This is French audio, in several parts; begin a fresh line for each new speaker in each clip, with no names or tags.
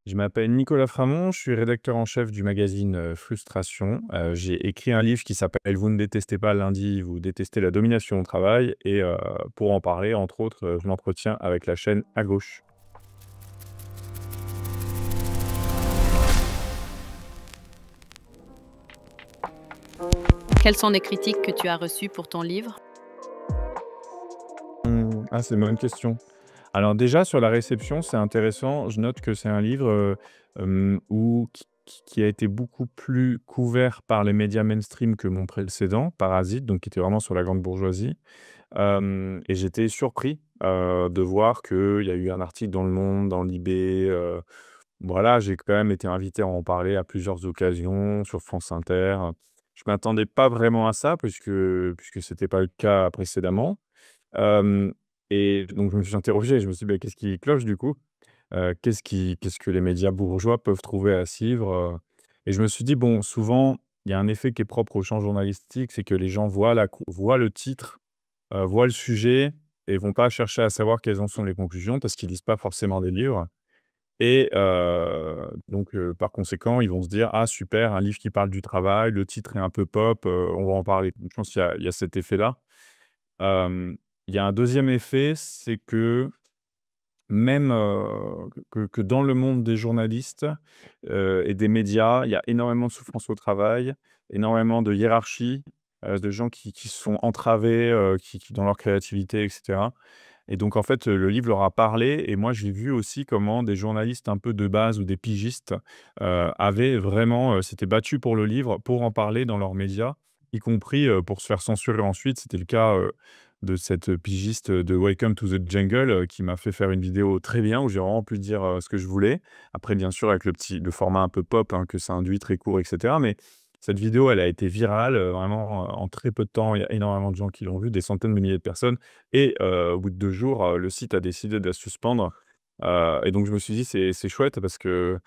Je m'appelle Nicolas Framont, je suis rédacteur en chef du magazine, Frustration. J'ai écrit un livre qui s'appelle «Vous ne détestez pas lundi, vous détestez la domination au travail» et pour en parler, entre autres, je m'entretiens avec la chaîne À Gauche.
Quelles sont les critiques que tu as reçues pour ton livre?
Ah, c'est une bonne question. Alors déjà sur la réception, c'est intéressant. Je note que c'est un livre, où qui a été beaucoup plus couvert par les médias mainstream que mon précédent, Parasite, donc qui était vraiment sur la grande bourgeoisie. Et j'étais surpris, de voir qu'il y a eu un article dans Le Monde, dans Libé, voilà, j'ai quand même été invité à en parler à plusieurs occasions sur France Inter. Je m'attendais pas vraiment à ça puisque c'était pas le cas précédemment. Hem et donc je me suis interrogé, je me suis dit: «Beh, qu'est-ce qui cloche du coup?» Qu'est-ce que les médias bourgeois peuvent trouver à ce livre? Et je me suis dit: «Bon, souvent, il y a un effet qui est propre au champ journalistique, c'est que les gens voient le titre, voient le sujet et vont pas chercher à savoir quelles en sont les conclusions parce qu'ils lisent pas forcément des livres et donc par conséquent, ils vont se dire: «Ah super, un livre qui parle du travail, le titre est un peu pop, on va en parler». Donc je pense qu'il y a cet effet-là. Hem, il y a un deuxième effet, c'est que même, que dans le monde des journalistes, et des médias, il y a énormément de souffrance au travail, énormément de hiérarchie, de gens qui se sont entravés, qui dans leur créativité et cetera. Et donc en fait, le livre leur a parlé et moi j'ai vu aussi comment des journalistes un peu de base ou des pigistes, avaient vraiment, s'étaient battus pour le livre, pour en parler dans leurs médias, y compris, pour se faire censurer ensuite. C'était le cas, de cette pigiste, de Welcome to the Jungle, qui m'a fait faire une vidéo très bien où j'ai vraiment pu dire, ce que je voulais. Après bien sûr avec le format un peu pop, hein, que ça induit, très court et cetera, mais cette vidéo elle a été virale, vraiment, en très peu de temps. Il y a énormément de gens qui l'ont vue, des centaines de milliers de personnes et au bout de 2 jours, le site a décidé de la suspendre, et donc je me suis dit: «C'est chouette» parce que,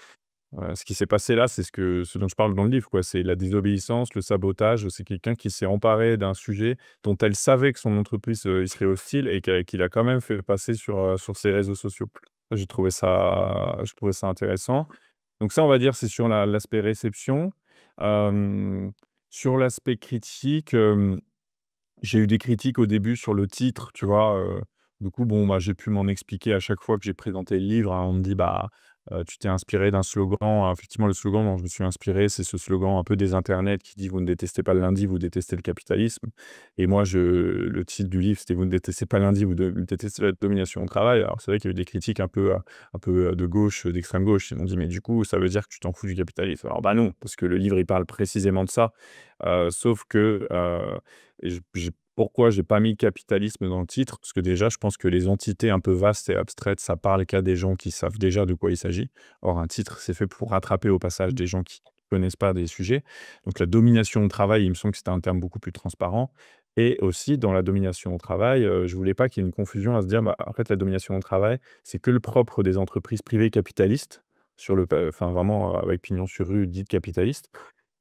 ce qui s'est passé là, c'est ce dont je parle dans le livre, quoi. C'est la désobéissance, le sabotage. C'est quelqu'un qui s'est emparé d'un sujet dont elle savait que son entreprise, y serait hostile et qu'il a quand même fait passer sur ses réseaux sociaux. J'ai trouvé ça intéressant. Donc ça, on va dire, c'est sur l'aspect réception. Hem, sur l'aspect critique, j'ai eu des critiques au début sur le titre, tu vois? Du coup, bon, bah, j'ai pu m'en expliquer à chaque fois que j'ai présenté le livre, hein. On me dit: «Bah, tu t'es inspiré d'un slogan». Effectivement, le slogan dont je me suis inspiré, c'est ce slogan un peu des internets qui dit: «Vous ne détestez pas le lundi, vous détestez le capitalisme» et moi, le titre du livre, c'était: «Vous ne détestez pas le lundi, vous détestez la domination au travail». Alors c'est vrai qu'il y a eu des critiques un peu, de gauche, d'extrême gauche. Ils m'ont dit: «Mais du coup, ça veut dire que tu t'en fous du capitalisme?» Alors, bah, non, parce que le livre, il parle précisément de ça, sauf que, et j'ai pourquoi j'ai pas mis le capitalisme dans le titre? Parce que déjà, je pense que les entités un peu vastes et abstraites, ça parle qu'à des gens qui savent déjà de quoi il s'agit. Or, un titre, c'est fait pour rattraper au passage des gens qui connaissent pas des sujets. Donc la domination au travail, il me semble que c'était un terme beaucoup plus transparent et aussi dans la domination au travail, je voulais pas qu'il y ait une confusion à se dire: «Bah, en fait, la domination au travail, c'est que le propre des entreprises privées capitalistes», sur le pa enfin vraiment, avec pignon sur rue, dites capitalistes.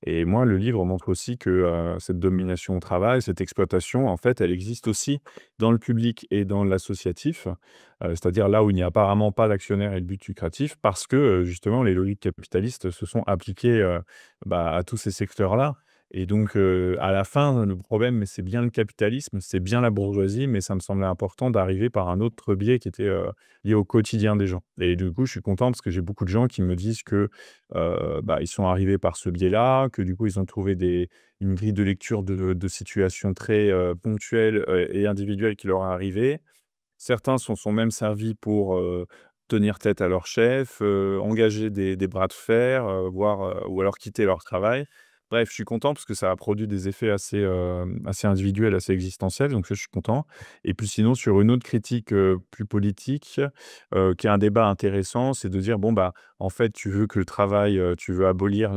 Et moi, le livre montre aussi que, cette domination au travail, cette exploitation, en fait, elle existe aussi dans le public et dans l'associatif, c'est-à-dire là où il n'y a apparemment pas d'actionnaire et de but lucratif parce que, justement, les logiques capitalistes se sont appliquées, bah, à tous ces secteurs-là et donc à la fin, le problème, c'est bien le capitalisme, c'est bien la bourgeoisie, mais ça me semblait important d'arriver par un autre biais qui était, lié au quotidien des gens et du coup, je suis content parce que j'ai beaucoup de gens qui me disent que bah, ils sont arrivés par ce biais-là, que du coup, ils ont trouvé une grille de lecture de situations très, ponctuelles, et individuelles qui leur est arrivée. Certains s'en sont même servis pour, tenir tête à leur chef, engager des bras de fer, voire, ou alors quitter leur travail. Bref, je suis content parce que ça a produit des effets assez individuels, assez existentiels, donc ça, je suis content et puis sinon sur une autre critique, plus politique, qui est un débat intéressant, c'est de dire: «Bon, bah, en fait, tu veux que le travail, tu veux abolir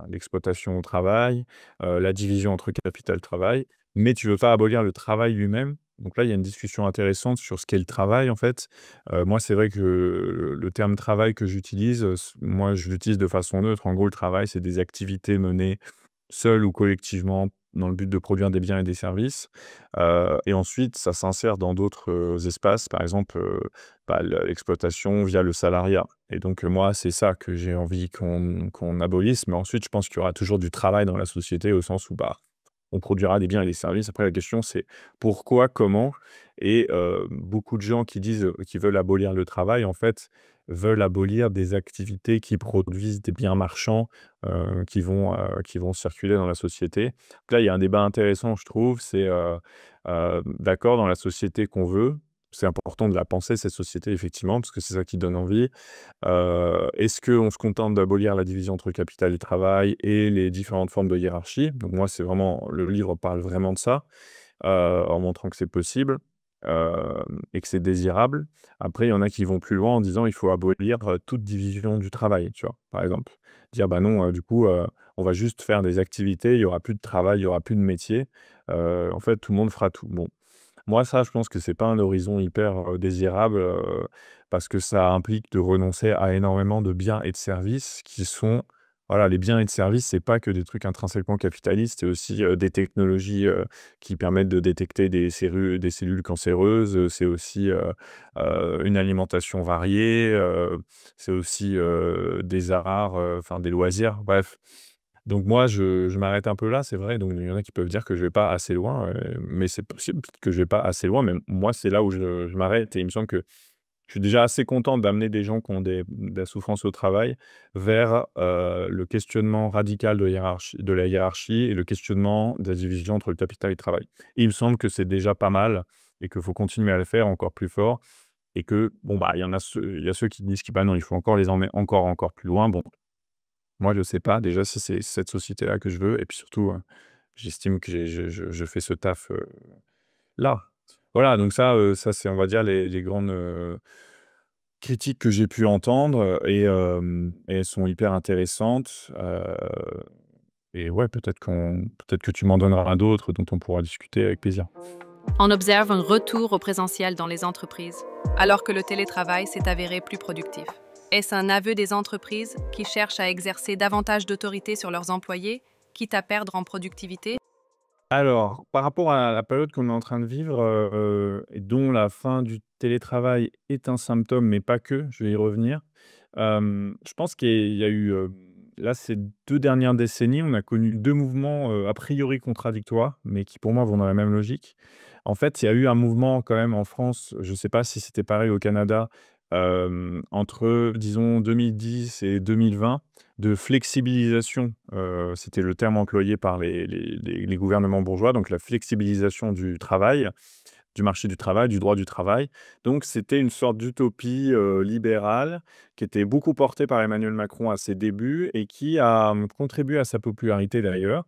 l'exploitation au travail, la division entre capital-travail, mais tu veux pas abolir le travail lui-même». Donc là, il y a une discussion intéressante sur ce qu'est le travail, en fait. Moi, c'est vrai que le terme travail que j'utilise, moi, je l'utilise de façon neutre. En gros, le travail, c'est des activités menées seules ou collectivement dans le but de produire des biens et des services. Et ensuite, ça s'insère dans d'autres, espaces, par exemple, l'exploitation via le salariat. Et donc, moi, c'est ça que j'ai envie qu'on abolisse. Mais ensuite, je pense qu'il y aura toujours du travail dans la société au sens où, on produira des biens et des services. Après, la question, c'est pourquoi, comment? Et beaucoup de gens qui disent, qui veulent abolir le travail, en fait, veulent abolir des activités qui produisent des biens marchands, qui vont circuler dans la société. Donc là, il y a un débat intéressant, je trouve, c'est, d'accord, dans la société qu'on veut, c'est important de la penser, cette société, effectivement, parce que c'est ça qui donne envie. Est-ce qu'on se contente d'abolir la division entre capital et travail et les différentes formes de hiérarchie? Donc moi, c'est vraiment le livre parle vraiment de ça, en montrant que c'est possible, et que c'est désirable. Après, il y en a qui vont plus loin en disant: «Il faut abolir, toute division du travail», tu vois? Par exemple. Dire: «Bah non, du coup, on va juste faire des activités, il y aura plus de travail, il y aura plus de métier. En fait, tout le monde fera tout». Bon, moi, ça, je pense que c'est pas un horizon hyper, désirable, parce que ça implique de renoncer à énormément de biens et de services qui sont voilà, les biens et de services, c'est pas que des trucs intrinsèquement capitalistes, c'est aussi, des technologies, qui permettent de détecter des cellules cancéreuses, c'est aussi, une alimentation variée, c'est aussi, des arts, enfin des loisirs, bref. Donc moi, je m'arrête un peu là, c'est vrai. Donc il y en a qui peuvent dire que je vais pas assez loin, mais c'est possible que je vais pas assez loin, mais moi, c'est là où je m'arrête et il me semble que je suis déjà assez content d'amener des gens qui ont de la souffrance au travail vers, le questionnement radical de la hiérarchie et le questionnement de la division entre le capital et le travail. Et il me semble que c'est déjà pas mal et qu'il faut continuer à le faire encore plus fort et que bon, il y a ceux qui disent que, bah, non, il faut encore les emmener encore plus loin. Bon, moi, je sais pas déjà si c'est cette société-là que je veux et puis surtout, j'estime que j'ai je fais ce taf, là. Voilà, donc ça c'est on va dire les grandes, critiques que j'ai pu entendre, et elles sont hyper intéressantes, et ouais, peut-être que tu m'en donneras d'autres dont on pourra discuter avec plaisir.
On observe un retour au présentiel dans les entreprises, alors que le télétravail s'est avéré plus productif. Est-ce un aveu des entreprises qui cherchent à exercer davantage d'autorité sur leurs employés, quitte à perdre en productivité?
Alors, par rapport à la période qu'on est en train de vivre, et dont la fin du télétravail est un symptôme, mais pas que, je vais y revenir. Je pense qu'il y a eu, là, ces 2 dernières décennies, on a connu 2 mouvements, a priori contradictoires, mais qui pour moi vont dans la même logique. En fait, il y a eu un mouvement quand même en France, je ne sais pas si c'était pareil au Canada, entre disons 2010 et 2020, de flexibilisation, c'était le terme employé par les gouvernements bourgeois, donc la flexibilisation du travail, du marché du travail, du droit du travail. Donc c'était une sorte d'utopie, libérale qui était beaucoup portée par Emmanuel Macron à ses débuts et qui a, contribué à sa popularité d'ailleurs.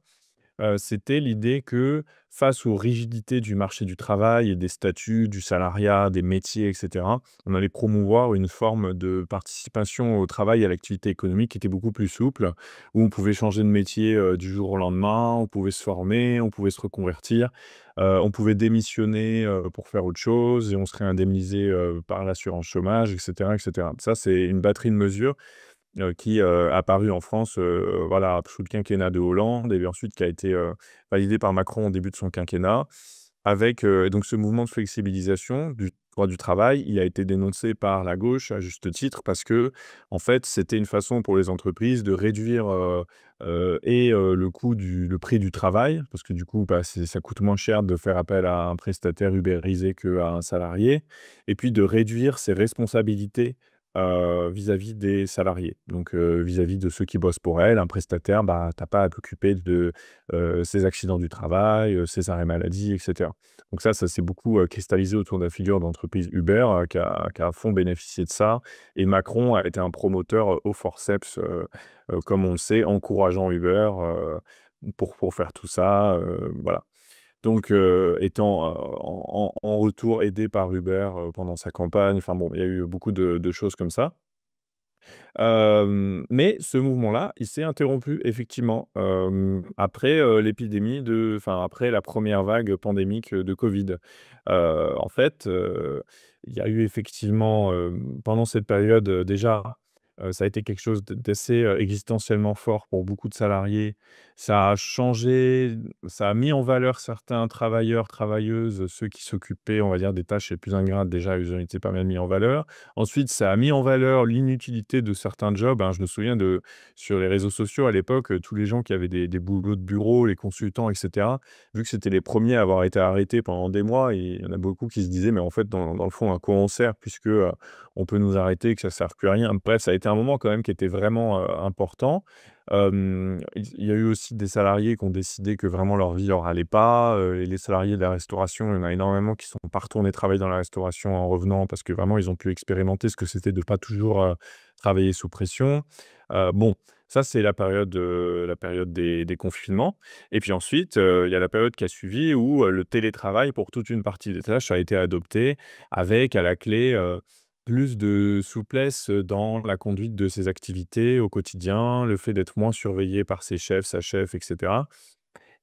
C'était l'idée que face aux rigidités du marché du travail et des statuts, du salariat, des métiers et cetera, on allait promouvoir une forme de participation au travail et à l'activité économique qui était beaucoup plus souple, où on pouvait changer de métier, du jour au lendemain, on pouvait se former, on pouvait se reconvertir, on pouvait démissionner, pour faire autre chose et on serait indemnisé, par l'assurance chômage et cetera et cetera. Ça, c'est une batterie de mesures qui, apparu en France, voilà, sous le quinquennat de Hollande et puis ensuite qui a été, validé par Macron au début de son quinquennat. Avec, donc ce mouvement de flexibilisation du droit du travail, il a été dénoncé par la gauche à juste titre parce que en fait, c'était une façon pour les entreprises de réduire, le prix du travail parce que du coup, ça coûte moins cher de faire appel à un prestataire ubérisé qu'à un salarié et puis de réduire ses responsabilités, vis-à-vis des salariés. Donc, vis-à-vis de ceux qui bossent pour elle, un prestataire, tu pas à t'occuper de, ses accidents du travail, ses arrêts maladie et cetera. Donc ça s'est beaucoup, cristallisé autour de la figure d'entreprise Uber, qui a à fond bénéficié de ça et Macron a été un promoteur, au forceps, comme on le sait, encourageant Uber, pour faire tout ça, voilà. Donc, étant, en retour aidé par Uber, pendant sa campagne, enfin bon, il y a eu beaucoup de choses comme ça. Mais ce mouvement-là, il s'est interrompu effectivement, après, après la première vague pandémique, de Covid. En fait, il y a eu effectivement, pendant cette période, déjà, Ça a été quelque chose d'assez, existentiellement fort pour beaucoup de salariés. Ça a changé, ça a mis en valeur certains travailleurs, travailleuses, ceux qui s'occupaient, on va dire, des tâches les plus ingrates. Déjà, ils ont été pas mal mis en valeur. Ensuite, ça a mis en valeur l'inutilité de certains jobs, hein. Je me souviens de sur les réseaux sociaux à l'époque, tous les gens qui avaient des boulots de bureau, les consultants et cetera, vu que c'était les premiers à avoir été arrêtés pendant des mois, et il y en a beaucoup qui se disaient: «Mais en fait, dans le fond, à quoi on sert puisque, on peut nous arrêter, que ça ne sert plus à rien». Bref, ça a été un moment quand même qui était vraiment, important. Il y a eu aussi des salariés qui ont décidé que vraiment leur vie leur allait pas, et les salariés de la restauration, il y en a énormément qui sont pas retournés travailler dans la restauration en revenant parce que vraiment ils ont pu expérimenter ce que c'était de pas toujours, travailler sous pression. Bon, ça c'est la période des confinements, et puis ensuite, il y a la période qui a suivi où, le télétravail pour toute une partie des tâches a été adopté avec à la clé, plus de souplesse, dans la conduite de ses activités au quotidien, le fait d'être moins surveillé par ses chefs, sa chef et cetera.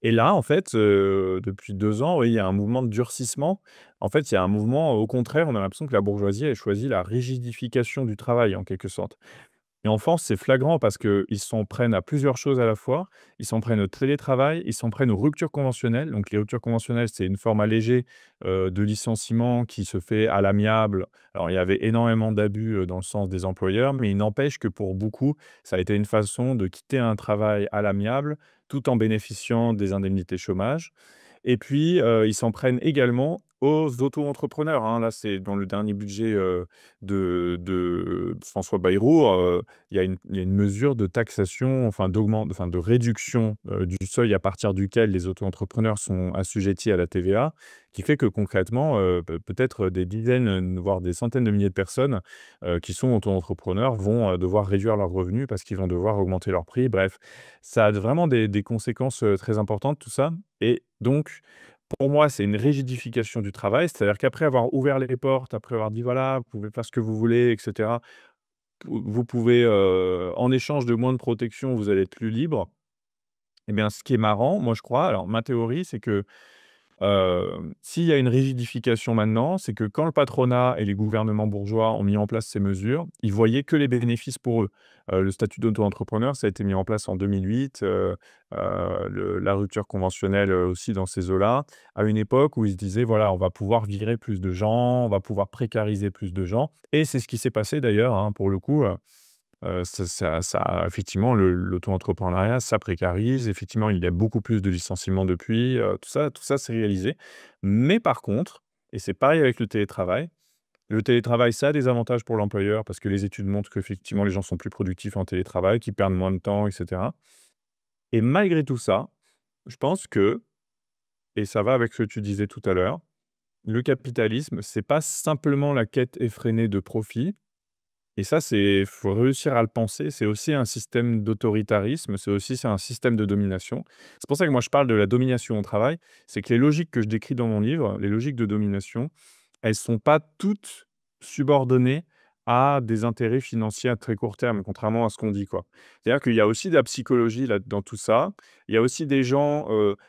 Et là, en fait, depuis 2 ans, oui, il y a un mouvement de durcissement. En fait, il y a un mouvement, au contraire, on a l'impression que la bourgeoisie, elle choisit la rigidification du travail, en quelque sorte. Et en France, c'est flagrant parce qu'ils s'en prennent à plusieurs choses à la fois. Ils s'en prennent au télétravail, ils s'en prennent aux ruptures conventionnelles. Donc les ruptures conventionnelles, c'est une forme allégée, de licenciement qui se fait à l'amiable. Alors il y avait énormément d'abus, dans le sens des employeurs, mais il n'empêche que pour beaucoup, ça a été une façon de quitter un travail à l'amiable, tout en bénéficiant des indemnités chômage. Et puis, ils s'en prennent également aux auto-entrepreneurs, hein. Là, c'est dans le dernier budget, de François Bayrou, il y a une mesure de taxation, enfin de réduction, du seuil à partir duquel les auto-entrepreneurs sont assujettis à la TVA, qui fait que concrètement, peut-être des dizaines, voire des centaines de milliers de personnes, qui sont auto-entrepreneurs vont, devoir réduire leurs revenus parce qu'ils vont devoir augmenter leurs prix. Bref, ça a vraiment des conséquences, très importantes tout ça. Et donc, pour moi, c'est une rigidification du travail. C'est-à-dire qu'après avoir ouvert les portes, après avoir dit: «Voilà, vous pouvez faire ce que vous voulez et cetera. Vous pouvez, en échange de moins de protection, vous allez être plus libre». Et bien, ce qui est marrant, moi, je crois, alors ma théorie, c'est que s'il y a une rigidification maintenant, c'est que quand le patronat et les gouvernements bourgeois ont mis en place ces mesures, ils voyaient que les bénéfices pour eux. Le statut d'auto-entrepreneur, ça a été mis en place en 2008, la rupture conventionnelle, aussi dans ces eaux-là, à une époque où ils se disaient: «Voilà, on va pouvoir virer plus de gens, on va pouvoir précariser plus de gens», et c'est ce qui s'est passé d'ailleurs, hein, pour le coup. Ça effectivement, l'auto-entrepreneuriat, ça précarise. Effectivement, il y a beaucoup plus de licenciements depuis, tout ça s'est réalisé. Mais par contre, et c'est pareil avec le télétravail, ça a des avantages pour l'employeur parce que les études montrent qu'effectivement, les gens sont plus productifs en télétravail, qu'ils perdent moins de temps et cetera. Et malgré tout ça, je pense que, et ça va avec ce que tu disais tout à l'heure, le capitalisme, c'est pas simplement la quête effrénée de profit. Et ça, faut réussir à le penser. C'est aussi un système d'autoritarisme, c'est un système de domination. C'est pour ça que moi je parle de la domination au travail. C'est que les logiques que je décris dans mon livre, les logiques de domination, elles sont pas toutes subordonnées à des intérêts financiers à très court terme, contrairement à ce qu'on dit, quoi. C'est-à-dire qu'il y a aussi de la psychologie là dans tout ça. Il y a aussi des gens,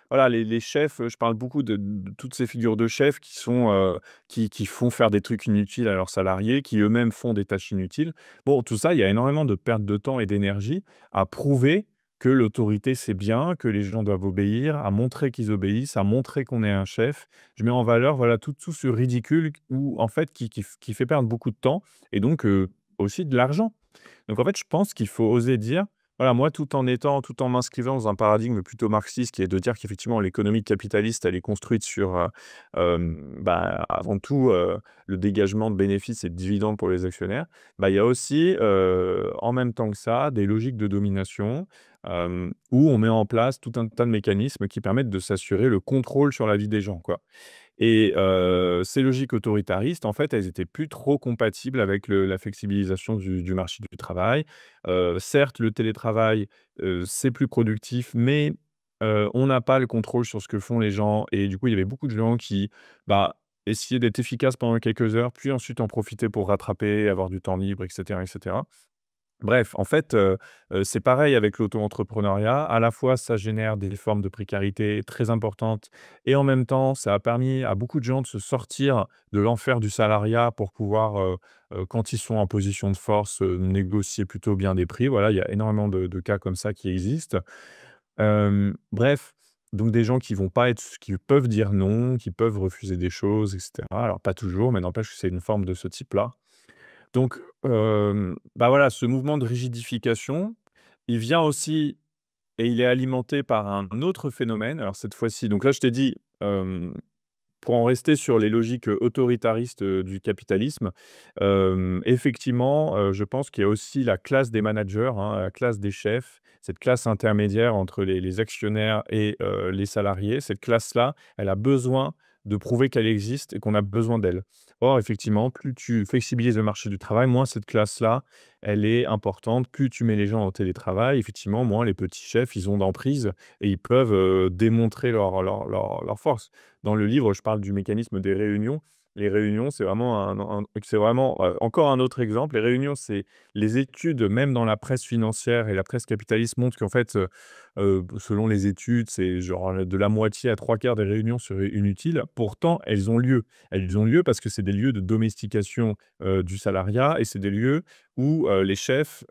voilà, les chefs, je parle beaucoup de toutes ces figures de chefs qui sont, qui font faire des trucs inutiles à leurs salariés, qui eux-mêmes font des tâches inutiles. Bon, tout ça, il y a énormément de perte de temps et d'énergie à prouver que l'autorité, c'est bien, que les gens doivent obéir, à montrer qu'ils obéissent, à montrer qu'on est un chef. Je mets en valeur, voilà, tout ce ridicule où, en fait, qui fait perdre beaucoup de temps et donc aussi de l'argent. Donc en fait, je pense qu'il faut oser dire, voilà, moi, tout en m'inscrivant dans un paradigme plutôt marxiste qui est de dire qu'effectivement l'économie capitaliste, elle est construite sur, avant tout, le dégagement de bénéfices et de dividendes pour les actionnaires. Bah, il y a aussi, en même temps que ça, des logiques de domination, où on met en place tout un tas de mécanismes qui permettent de s'assurer le contrôle sur la vie des gens, quoi. Et ces logiques autoritaristes, en fait, elles étaient plus trop compatibles avec la flexibilisation du marché du travail. Certes, le télétravail, c'est plus productif, mais on n'a pas le contrôle sur ce que font les gens, et du coup, il y avait beaucoup de gens qui, bah, essayaient d'être efficaces pendant quelques heures, puis ensuite en profitaient pour rattraper, avoir du temps libre et cetera et cetera. Bref, en fait, c'est pareil avec l'auto-entrepreneuriat. À la fois, ça génère des formes de précarité très importantes et en même temps, ça a permis à beaucoup de gens de se sortir de l'enfer du salariat pour pouvoir, quand ils sont en position de force, négocier plutôt bien des prix. Voilà, il y a énormément de cas comme ça qui existent. Bref, donc des gens qui vont pas être qui peuvent dire non, qui peuvent refuser des choses et cetera. Alors pas toujours, mais n'empêche que c'est une forme de ce type-là. Donc, bah, voilà, ce mouvement de rigidification, il vient aussi et il est alimenté par un autre phénomène. Alors cette fois-ci donc là, je t'ai dit, pour en rester sur les logiques, autoritaristes, du capitalisme, effectivement, je pense qu'il y a aussi la classe des managers, hein, la classe des chefs, cette classe intermédiaire entre les actionnaires et les salariés. Cette classe-là, elle a besoin de prouver qu'elle existe et qu'on a besoin d'elle. Or, effectivement, plus tu flexibilises le marché du travail, moins cette classe-là, elle est importante. Plus tu mets les gens en télétravail, effectivement, moins les petits chefs, ils ont d'emprise et ils peuvent, démontrer leur force. Dans le livre, je parle du mécanisme des réunions. Les réunions, c'est vraiment c'est vraiment, encore un autre exemple. Les réunions, c'est les études, même dans la presse financière et la presse capitaliste montrent qu'en fait, selon les études, c'est genre de la moitié à 3/4 des réunions seraient inutiles. Pourtant, elles ont lieu. Elles ont lieu parce que c'est des lieux de domestication, du salariat et c'est des lieux où, les chefs,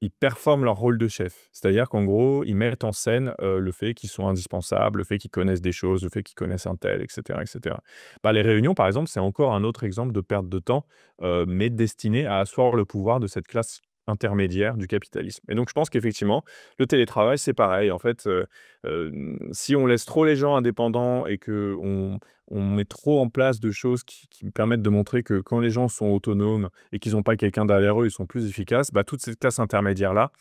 ils performent leur rôle de chef. C'est-à-dire qu'en gros, ils mettent en scène, le fait qu'ils sont indispensables, le fait qu'ils connaissent des choses, le fait qu'ils connaissent un tel et cetera et cetera. Bah, les réunions, par exemple, c'est encore un autre exemple de perte de temps, mais destiné à asseoir le pouvoir de cette classe intermédiaire du capitalisme et donc je pense qu'effectivement, le télétravail, c'est pareil. En fait, si on laisse trop les gens indépendants et qu'on met trop en place de choses qui permettent de montrer que quand les gens sont autonomes et qu'ils ont pas quelqu'un derrière eux, ils sont plus efficaces, bah, toute cette classe intermédiaire-là,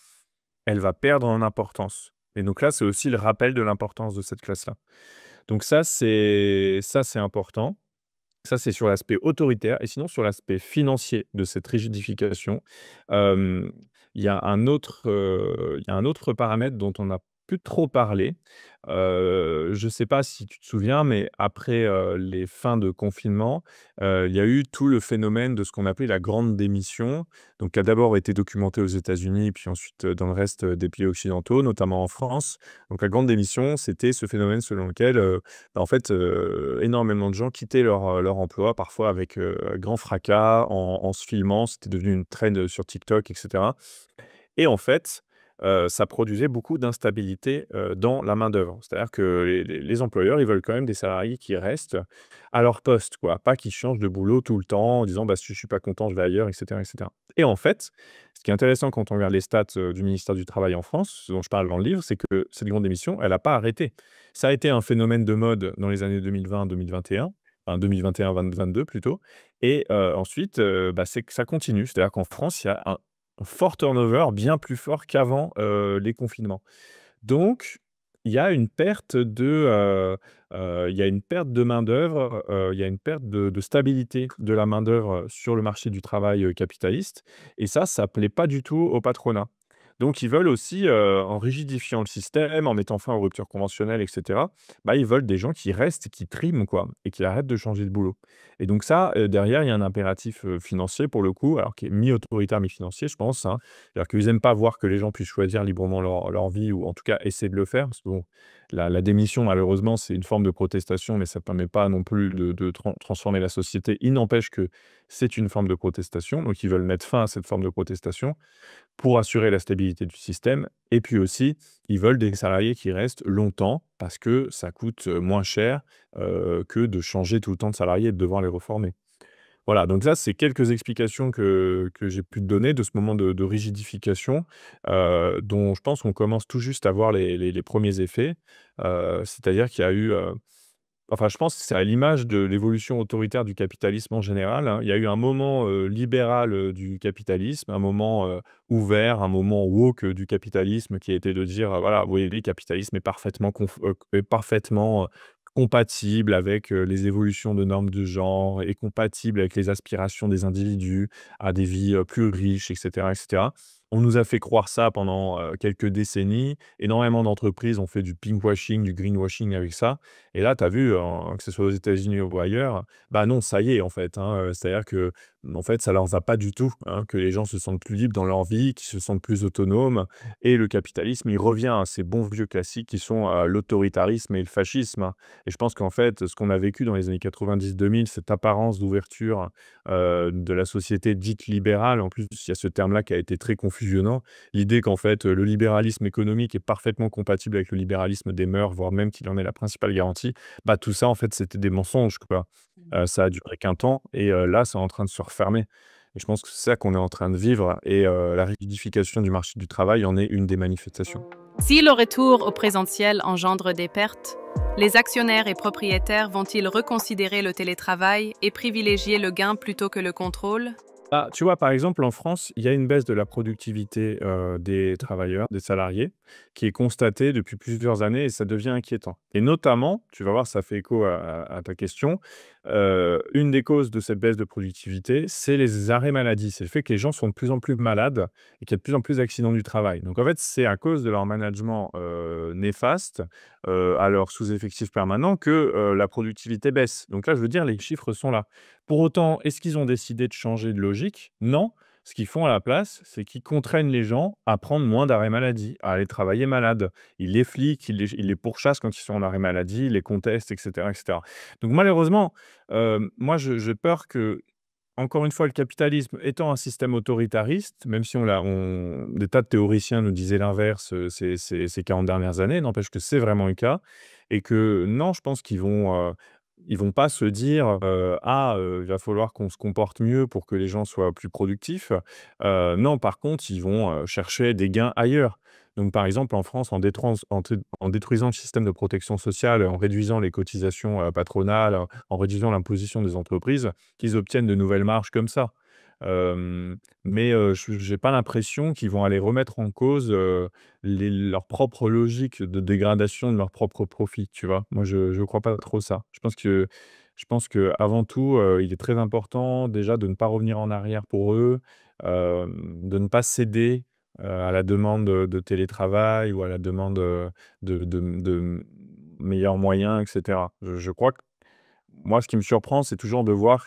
elle va perdre en importance et donc là, c'est aussi le rappel de l'importance de cette classe-là. Donc ça, c'est important. Ça, c'est sur l'aspect autoritaire et sinon sur l'aspect financier de cette rigidification, hem, il y a un autre paramètre dont on n'a plus trop parlé. Je ne sais pas si tu te souviens, mais après, les fins de confinement, il y a eu tout le phénomène de ce qu'on appelait la grande démission, donc qui a d'abord été documenté aux États-Unis, puis ensuite, dans le reste, des pays occidentaux, notamment en France. Donc la grande démission, c'était ce phénomène selon lequel, bah, en fait, énormément de gens quittaient leur emploi, parfois avec, grand fracas, en se filmant. C'était devenu une trend, sur TikTok et cetera et en fait, ça produisait beaucoup d'instabilité, dans la main-d'œuvre. C'est-à-dire que les employeurs, ils veulent quand même des salariés qui restent à leur poste, quoi. Pas qui changent de boulot tout le temps en disant: «Bah, si je suis pas content, je vais ailleurs» et cetera et cetera et en fait, ce qui est intéressant quand on regarde les stats, du ministère du Travail en France, ce dont je parle dans le livre, c'est que cette grande démission, elle a pas arrêté. Ça a été un phénomène de mode dans les années 2020-2021, enfin 2021-2022 plutôt et ensuite, bah, c'est que ça continue. C'est-à-dire qu'en France, il y a un fort turnover, bien plus fort qu'avant, les confinements. Donc il y a une perte de, il y a une perte de main-d'œuvre, il y a une perte de stabilité de la main-d'œuvre, sur le marché du travail, capitaliste et ça plaît pas du tout au patronat. Donc ils veulent aussi, en rigidifiant le système, en mettant fin aux ruptures conventionnelles et cetera, bah, ils veulent des gens qui restent et qui triment quoi et qui arrêtent de changer de boulot et donc ça, derrière, il y a un impératif, financier pour le coup, alors qui est mi-autoritaire, mi-financier, je pense, hein. C'est-à-dire qu'ils aiment pas voir que les gens puissent choisir librement leur vie ou en tout cas essayer de le faire parce que bon, la démission malheureusement, c'est une forme de protestation, mais ça ne permet pas non plus de transformer la société. Il n'empêche que c'est une forme de protestation, donc ils veulent mettre fin à cette forme de protestation pour assurer la stabilité du système et puis aussi, ils veulent des salariés qui restent longtemps parce que ça coûte, moins cher, que de changer tout le temps de salariés et de devoir les reformer. Voilà, donc ça, c'est quelques explications que j'ai pu te donner de ce moment de rigidification, dont je pense qu'on commence tout juste à voir les 1 effets. C'est-à-dire qu'il y a eu, enfin, je pense que c'est à l'image de l'évolution autoritaire du capitalisme en général, hein. Il y a eu un moment, libéral, du capitalisme, un moment, ouvert, un moment woke, du capitalisme qui a été de dire, voilà, oui, le capitalisme est parfaitement, compatible avec, les évolutions de normes de genre, est compatible avec les aspirations des individus à des vies, plus riches et cetera et cetera. On nous a fait croire ça pendant, quelques décennies. Énormément d'entreprises ont fait du pinkwashing, du greenwashing avec ça et là, tu as vu, que ce soit aux États-Unis ou ailleurs, bah, non, ça y est, en fait, hein, c'est-à-dire que, en fait, ça leur va pas du tout, hein, que les gens se sentent plus libres dans leur vie, qu'ils se sentent plus autonomes et le capitalisme, il revient à ces bons vieux classiques qui sont, l'autoritarisme et le fascisme, hein et je pense qu'en fait, ce qu'on a vécu dans les années 90-2000, cette apparence d'ouverture, de la société dite libérale, en plus, il y a ce terme-là qui a été très confusionnant. L'idée qu'en fait, le libéralisme économique est parfaitement compatible avec le libéralisme des mœurs, voire même qu'il en est la principale garantie, bah, tout ça, en fait, c'était des mensonges, quoi. Ça a duré qu'un temps et là, c'est en train de se refermer et je pense que c'est ça qu'on est en train de vivre et la rigidification du marché du travail en est une des manifestations.
Si le retour au présentiel engendre des pertes, les actionnaires et propriétaires vont-ils reconsidérer le télétravail et privilégier le gain plutôt que le contrôle?
Bah, tu vois, par exemple, en France, il y a une baisse de la productivité, des travailleurs, des salariés, qui est constatée depuis plusieurs années et ça devient inquiétant. Et notamment, tu vas voir, ça fait écho à ta question, une des causes de cette baisse de productivité, c'est les arrêts maladie. C'est le fait que les gens sont de plus en plus malades et qu'il y a de plus en plus d'accidents du travail. Donc en fait, c'est à cause de leur management, néfaste, à leur sous-effectif permanent que, la productivité baisse. Donc là, je veux dire, les chiffres sont là. Pour autant, est-ce qu'ils ont décidé de changer de logique? Non. Ce qu'ils font à la place, c'est qu'ils contraignent les gens à prendre moins d'arrêts maladie, à aller travailler malade. Ils les fliquent, ils les pourchassent quand ils sont en arrêt maladie, ils les contestent et cetera et cetera. Donc malheureusement, moi j'ai peur que, encore une fois, le capitalisme étant un système autoritariste, même si des tas de théoriciens nous disaient l'inverse, ces 40 dernières années, n'empêche que c'est vraiment le cas et que non, je pense ils vont pas se dire, «Ah, il va falloir qu'on se comporte mieux pour que les gens soient plus productifs». Non, par contre, ils vont, chercher des gains ailleurs. Donc par exemple, en France, en détruisant le système de protection sociale, en réduisant les cotisations, patronales, en réduisant l'imposition des entreprises, qu'ils obtiennent de nouvelles marges comme ça. Mais je j'ai pas l'impression qu'ils vont aller remettre en cause, leur propre logique de dégradation de leur propre profit, tu vois? Moi, je crois pas trop ça. Je pense qu'avant tout, il est très important déjà de ne pas revenir en arrière pour eux, de ne pas céder, à la demande, de télétravail ou à la demande, de meilleurs moyens et cetera. Je crois que moi, ce qui me surprend, c'est toujours de voir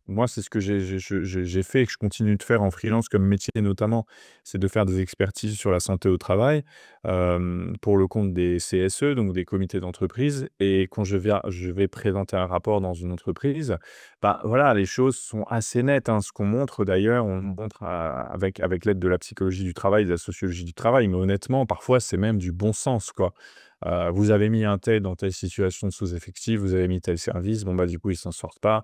moi, c'est ce que j'ai fait et que je continue de faire en freelance comme métier notamment, c'est de faire des expertises sur la santé au travail, pour le compte des CSE, donc des comités d'entreprise et quand je vais présenter un rapport dans une entreprise, bah, voilà, les choses sont assez nettes, hein. Ce qu'on montre d'ailleurs, on montre avec l'aide de la psychologie du travail, de la sociologie du travail, mais honnêtement, parfois, c'est même du bon sens, quoi. Vous avez mis un tel dans telle situation de sous-effectif, vous avez mis tel service, bon, bah, du coup, ils s'en sortent pas.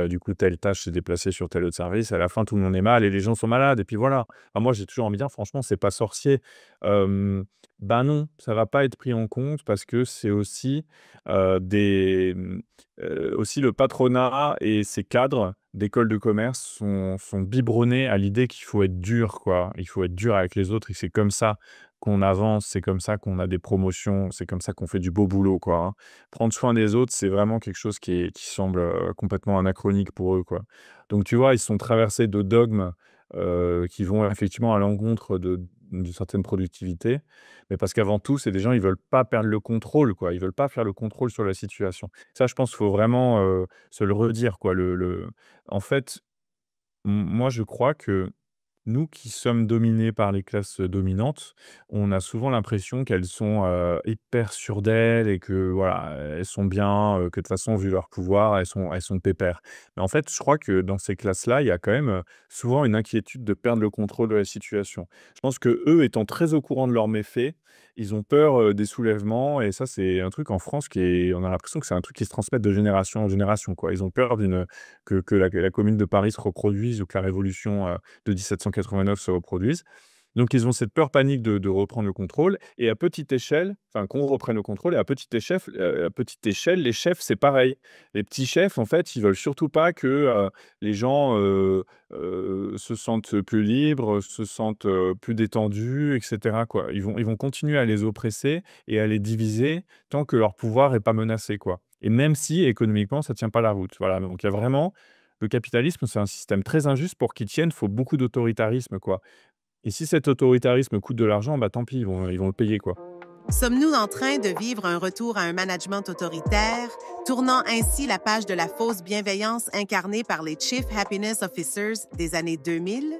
Du coup, telle tâche s'est déplacée sur tel autre service. À la fin, tout le monde est mal et les gens sont malades et puis voilà. Enfin, moi, j'ai toujours envie de dire: «Franchement, c'est pas sorcier». Bah, non, ça va pas être pris en compte parce que c'est aussi, aussi le patronat et ses cadres d'écoles de commerce sont biberonnés à l'idée qu'il faut être dur, quoi. Il faut être dur avec les autres et c'est comme ça qu'on avance, c'est comme ça qu'on a des promotions, c'est comme ça qu'on fait du beau boulot, quoi, hein. Prendre soin des autres, c'est vraiment quelque chose qui semble, complètement anachronique pour eux, quoi. Donc tu vois, ils sont traversés de dogmes, qui vont effectivement à l'encontre d'une certaine productivité. Mais parce qu'avant tout, c'est des gens, ils veulent pas perdre le contrôle, quoi. Ils veulent pas faire le contrôle sur la situation. Ça, je pense qu'il faut vraiment, se le redire, quoi. En fait, moi, je crois que nous qui sommes dominés par les classes dominantes, on a souvent l'impression qu'elles sont, hyper sûres d'elles et que voilà, elles sont bien, que de toute façon, vu leur pouvoir, elles sont pépères. Mais en fait, je crois que dans ces classes-là, il y a quand même, souvent une inquiétude de perdre le contrôle de la situation. Je pense que eux, étant très au courant de leurs méfaits, ils ont peur, des soulèvements et ça, c'est un truc en France on a l'impression que c'est un truc qui se transmet de génération en génération, quoi. Ils ont peur que la Commune de Paris se reproduise ou que la révolution, de 1789 se reproduisent. Donc ils ont cette peur panique de reprendre le contrôle et à petite échelle, enfin qu'on reprenne le contrôle et à petite échelle, les chefs, c'est pareil. Les petits chefs, en fait, ils veulent surtout pas que, les gens, se sentent plus libres, se sentent, plus détendus et cetera, quoi. Ils vont continuer à les oppresser et à les diviser tant que leur pouvoir est pas menacé, quoi et même si économiquement ça tient pas la route. Voilà, donc il y a vraiment le capitalisme, c'est un système très injuste. Pour qu'il tienne, il faut beaucoup d'autoritarisme, quoi. Et si cet autoritarisme coûte de l'argent, bah, tant pis, ils vont le payer, quoi.
Sommes-nous en train de vivre un retour à un management autoritaire, tournant ainsi la page de la fausse bienveillance incarnée par les Chief Happiness Officers des années 2000?
Je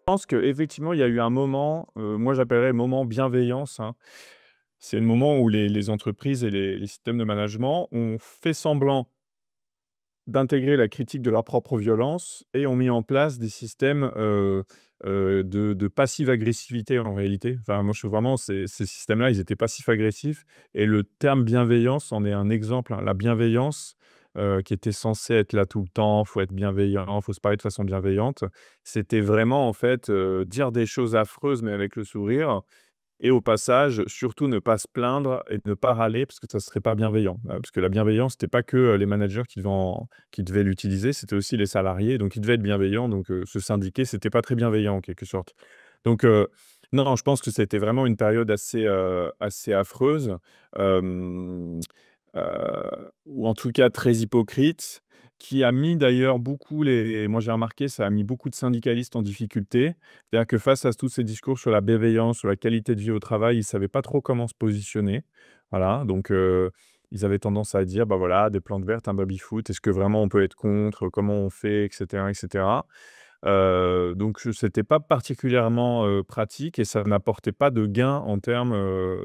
pense qu'effectivement, il y a eu un moment, moi j'appellerais moment bienveillance, hein. C'est le moment où les entreprises et les systèmes de management ont fait semblant d'intégrer la critique de leur propre violence et ont mis en place des systèmes, de passive agressivité en réalité. Enfin, moi, je suis vraiment ces systèmes-là, ils étaient passifs-agressifs et le terme bienveillance en est un exemple, hein. La bienveillance, qui était censée être là tout le temps, faut être bienveillant, faut se parler de façon bienveillante. C'était vraiment en fait, dire des choses affreuses mais avec le sourire et au passage, surtout ne pas se plaindre et ne pas râler parce que ça serait pas bienveillant. Parce que la bienveillance, c'était pas que, les managers qui devaient l'utiliser, c'était aussi les salariés, donc ils devaient être bienveillants, donc se syndiquer, c'était pas très bienveillant en quelque sorte. Donc non, je pense que c'était vraiment une période assez affreuse, hem ou en tout cas très hypocrite, qui a mis d'ailleurs beaucoup moi j'ai remarqué, ça a mis beaucoup de syndicalistes en difficulté. C'est-à-dire que face à tous ces discours sur la bienveillance, sur la qualité de vie au travail, ils ne savaient pas trop comment se positionner. Voilà, donc ils avaient tendance à dire: «Bah, voilà, des plantes vertes, un baby-foot, est-ce que vraiment on peut être contre? Comment on fait?» et cetera et cetera. Donc c'était pas particulièrement, pratique et ça n'apportait pas de gain en termes,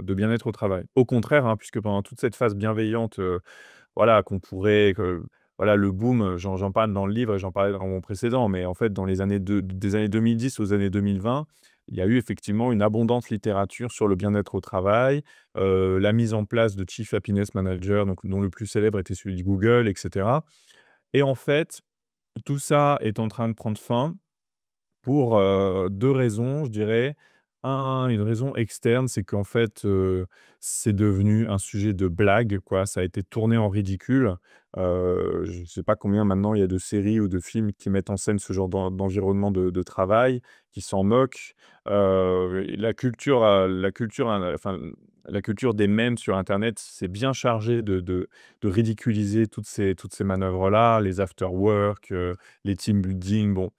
de bien-être au travail. Au contraire, hein, puisque pendant toute cette phase bienveillante, voilà, voilà, le boom, j'en parle dans le livre et j'en parlais dans mon précédent, mais en fait, dans les années des années 2010 aux années 2020, il y a eu effectivement une abondante littérature sur le bien-être au travail, la mise en place de Chief Happiness Manager, donc dont le plus célèbre était celui de Google et cetera et en fait, tout ça est en train de prendre fin pour, 2 raisons, je dirais. Une raison externe, c'est qu'en fait, c'est devenu un sujet de blague, quoi. Ça a été tourné en ridicule. Je ne sais pas combien maintenant il y a de séries ou de films qui mettent en scène ce genre d'environnement de travail, qui s'en moquent. La culture des mèmes sur internet s'est bien chargée de ridiculiser toutes ces manœuvres-là, les after work, les team building, bon.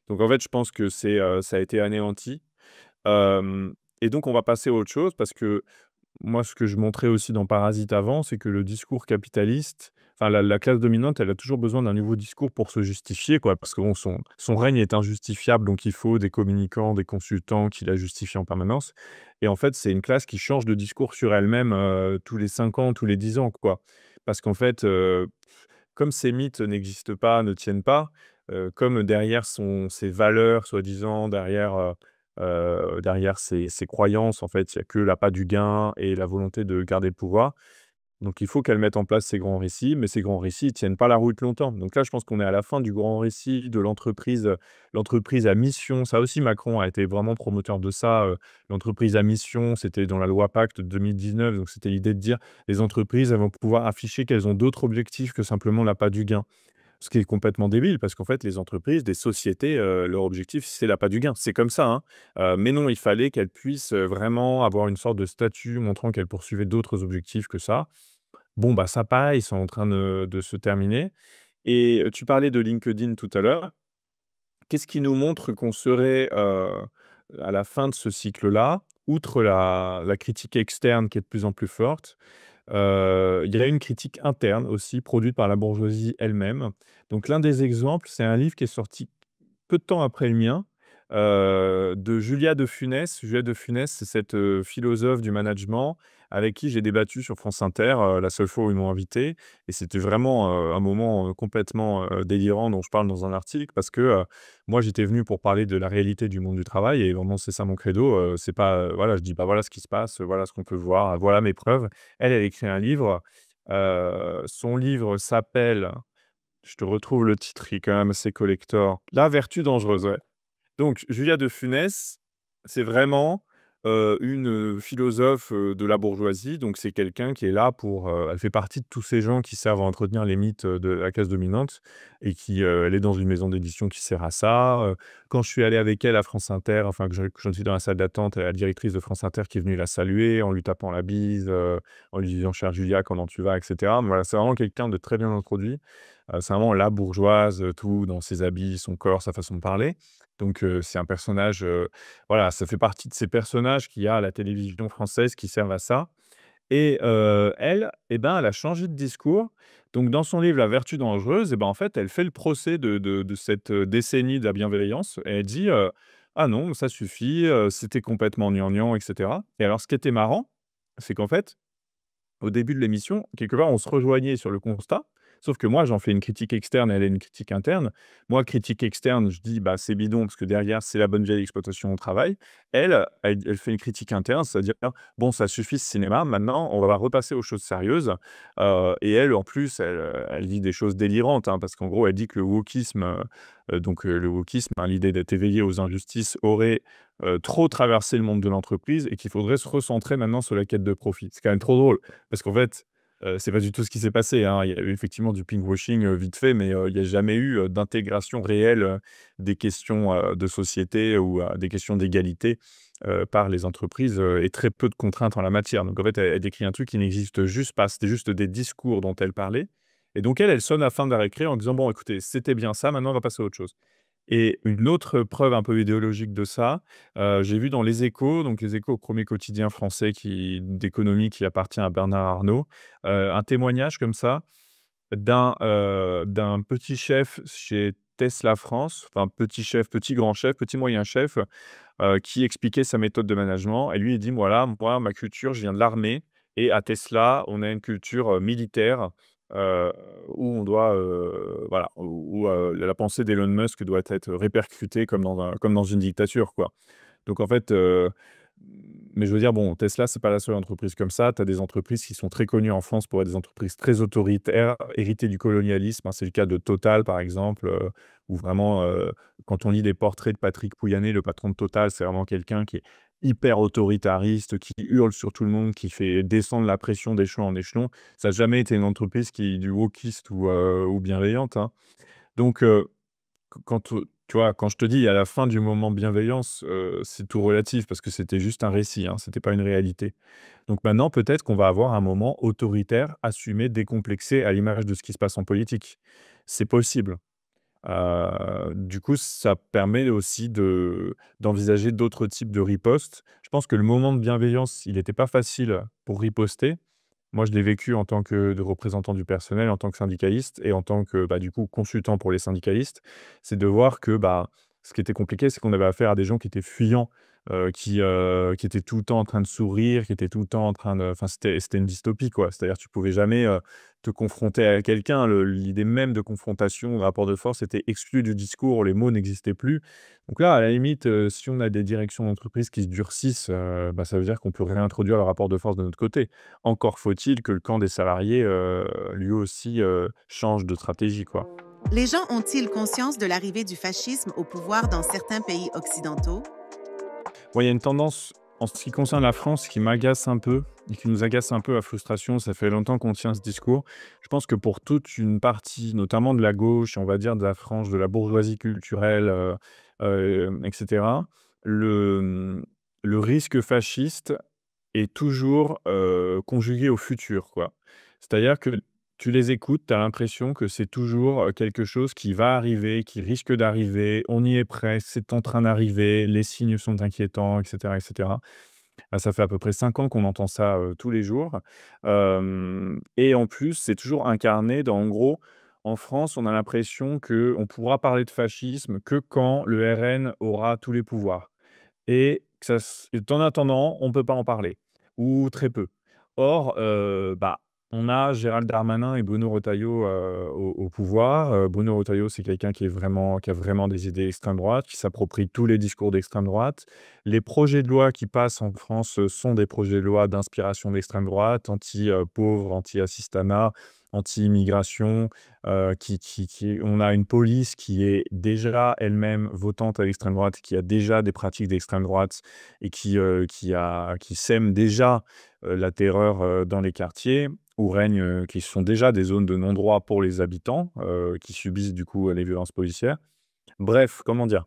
Donc en fait, je pense que ça a été anéanti. Hem et donc on va passer à autre chose parce que moi, ce que je montrais aussi dans Parasite avant, c'est que le discours capitaliste, enfin la classe dominante, elle a toujours besoin d'un nouveau discours pour se justifier, quoi. Parce que bon, son règne est injustifiable, donc il faut des communicants, des consultants qui la justifient en permanence et en fait, c'est une classe qui change de discours sur elle-même, tous les 5 ans, tous les 10 ans, quoi. Parce qu'en fait, comme ces mythes n'existent pas, ne tiennent pas, comme derrière ces valeurs soi-disant, derrière ces croyances, en fait, il y a que l'appât du gain et la volonté de garder le pouvoir. Donc il faut qu'elle mette en place ces grands récits, mais ces grands récits, ils tiennent pas la route longtemps. Donc là, je pense qu'on est à la fin du grand récit de l'entreprise à mission. Ça aussi, Macron a été vraiment promoteur de ça, l'entreprise à mission, c'était dans la loi Pacte de 2019, donc c'était l'idée de dire: «Les entreprises, elles vont pouvoir afficher qu'elles ont d'autres objectifs que simplement l'appât du gain». Ce qui est complètement débile parce qu'en fait, les entreprises, des sociétés, leur objectif, c'est l'appât du gain. C'est comme ça, hein. Mais non, il fallait qu'elles puissent, vraiment avoir une sorte de statut montrant qu'elles poursuivaient d'autres objectifs que ça. Bon, bah, ça pareil, c'est en train de se terminer et tu parlais de LinkedIn tout à l'heure. Qu'est-ce qui nous montre qu'on serait, à la fin de ce cycle-là? Outre la critique externe qui est de plus en plus forte, il y a une critique interne aussi produite par la bourgeoisie elle-même. Donc l'un des exemples, c'est un livre qui est sorti peu de temps après le mien, de Julia de Funès. Julia de Funès, c'est cette, philosophe du management avec qui j'ai débattu sur France Inter, la seule fois où ils m'ont invité et c'était vraiment, un moment, complètement, délirant dont je parle dans un article parce que, moi j'étais venu pour parler de la réalité du monde du travail et vraiment c'est ça mon credo, c'est pas, voilà, je dis: «Bah, voilà ce qui se passe, voilà ce qu'on peut voir, voilà mes preuves». Elle, elle écrit un livre, son livre s'appelle, je te retrouve le titre, il est quand même assez collector, La vertu dangereuse, ouais. Donc Julia de Funès, c'est vraiment, une, philosophe, de la bourgeoisie. Donc c'est quelqu'un qui est là pour, elle fait partie de tous ces gens qui servent à entretenir les mythes, de la classe dominante et qui, elle est dans une maison d'édition qui sert à ça. Quand je suis allé avec elle à France Inter, enfin que je suis dans la salle d'attente, la directrice de France Inter qui est venue la saluer en lui tapant la bise, en lui disant: «Chère Julia, comment tu vas?» et cetera. Voilà, c'est vraiment quelqu'un de très bien introduit. C'est vraiment la bourgeoise, tout dans ses habits, son corps, sa façon de parler. Donc c'est un personnage, voilà, ça fait partie de ces personnages qu'il y a à la télévision française qui servent à ça. Et elle, eh ben, elle a changé de discours. Donc dans son livre «La vertu dangereuse», eh ben, en fait, elle fait le procès de cette, décennie de la bienveillance et elle dit, «Ah non, ça suffit, c'était complètement gnangnan» et cetera. Et alors ce qui était marrant, c'est qu'en fait, au début de l'émission, quelque part, on se rejoignait sur le constat, sauf que moi, j'en fais une critique externe, elle a une critique interne. Moi, critique externe, je dis: «Bah, c'est bidon parce que derrière, c'est la bonne vieille exploitation au travail». Elle fait une critique interne, c'est-à-dire: «Bon, ça suffit ce cinéma, maintenant, on va repasser aux choses sérieuses». Et elle, en plus, elle dit des choses délirantes, hein, parce qu'en gros, elle dit que le wokisme, le wokisme, hein, l'idée d'être éveillé aux injustices, aurait trop traversé le monde de l'entreprise et qu'il faudrait se recentrer maintenant sur la quête de profit. C'est quand même trop drôle parce qu'en fait, c'est pas du tout ce qui s'est passé, hein. Il y a eu effectivement du pinkwashing, vite fait, mais il y a jamais eu, d'intégration réelle, des questions, de société ou des questions d'égalité, par les entreprises, et très peu de contraintes en la matière. Donc en fait, elle décrit un truc qui n'existe juste pas. C'était juste des discours dont elle parlait et donc elle sonne la fin de la récré en disant: «Bon écoutez, c'était bien ça, maintenant on va passer à autre chose». Et une autre preuve un peu idéologique de ça, j'ai vu dans Les Échos, donc Les Échos, 1er quotidien français d'économie qui appartient à Bernard Arnault, un témoignage comme ça d'un petit chef chez Tesla France, enfin petit chef, petit grand chef, petit moyen chef, qui expliquait sa méthode de management et lui il dit: «Voilà, moi ma culture, je viens de l'armée et à Tesla, on a une culture, militaire, heu, où on doit, voilà, la pensée d'Elon Musk doit être répercutée comme dans une dictature, quoi». Donc en fait, mais je veux dire, bon, Tesla, c'est pas la seule entreprise comme ça. Tu as des entreprises qui sont très connues en France pour être des entreprises très autoritaires, héritées du colonialisme, hein. C'est le cas de Total, par exemple, où vraiment, quand on lit des portraits de Patrick Pouyanné, le patron de Total, c'est vraiment quelqu'un qui est hyper autoritariste, qui hurle sur tout le monde, qui fait descendre la pression d'échelon en échelon. Ça a jamais été une entreprise qui est du wokiste ou bienveillante, hein. Donc quand, tu vois, quand je te dis à la fin du moment bienveillance, c'est tout relatif parce que c'était juste un récit, hein, c'était pas une réalité. Donc maintenant, peut-être qu'on va avoir un moment autoritaire, assumé, décomplexé, à l'image de ce qui se passe en politique. C'est possible. Du coup, ça permet aussi d'envisager d'autres types de ripostes. Je pense que le moment de bienveillance, il n'était pas facile pour riposter. Moi, je l'ai vécu en tant que de représentant du personnel, en tant que syndicaliste et en tant que, bah, du coup, consultant pour les syndicalistes. C'est de voir que, bah, ce qui était compliqué, c'est qu'on avait affaire à des gens qui étaient fuyants, qui étaient tout le temps en train de sourire, qui étaient tout le temps en train de enfin, c'était une dystopie, quoi. C'est-à-dire, tu pouvais jamais, te confronter à quelqu'un. L'idée même de confrontation, de rapport de force était exclue du discours, les mots n'existaient plus. Donc là, à la limite, si on a des directions d'entreprise qui se durcissent, bah, ça veut dire qu'on peut réintroduire le rapport de force de notre côté. Encore faut-il que le camp des salariés, lui aussi, change de stratégie, quoi.
Les gens ont-ils conscience de l'arrivée du fascisme au pouvoir dans certains pays occidentaux?
Moi, il y a une tendance, en ce qui concerne la France, qui m'agace un peu et qui nous agace un peu à frustration. Ça fait longtemps qu'on tient ce discours. Je pense que pour toute une partie, notamment de la gauche, on va dire de la frange de la bourgeoisie culturelle, et cetera, le, le risque fasciste est toujours, conjugué au futur, quoi. C'est-à-dire que tu les écoutes, tu as l'impression que c'est toujours, quelque chose qui va arriver, qui risque d'arriver, on y est presque, c'est en train d'arriver, les signes sont inquiétants et cetera et cetera. Ah, ça fait à peu près 5 ans qu'on entend ça, tous les jours. Et en plus, c'est toujours incarné dans en gros, en France, on a l'impression qu'on pourra parler de fascisme que quand le RN aura tous les pouvoirs. Et que ça s en attendant, on ne peut pas en parler ou très peu. Or, bah, on a Gérald Darmanin et Bruno Retailleau, au pouvoir. Bruno Retailleau, c'est quelqu'un qui a vraiment des idées extrême droite, qui s'approprie tous les discours d'extrême droite. Les projets de loi qui passent en France, sont des projets de loi d'inspiration d'extrême droite, anti, pauvres, anti-assistanat, anti-immigration, on a une police qui est déjà elle-même votante à l'extrême droite, qui a déjà des pratiques d'extrême droite et qui sème déjà, la terreur, dans les quartiers où règnent, qui sont déjà des zones de non-droit pour les habitants, qui subissent du coup, les violences policières. Bref, comment dire?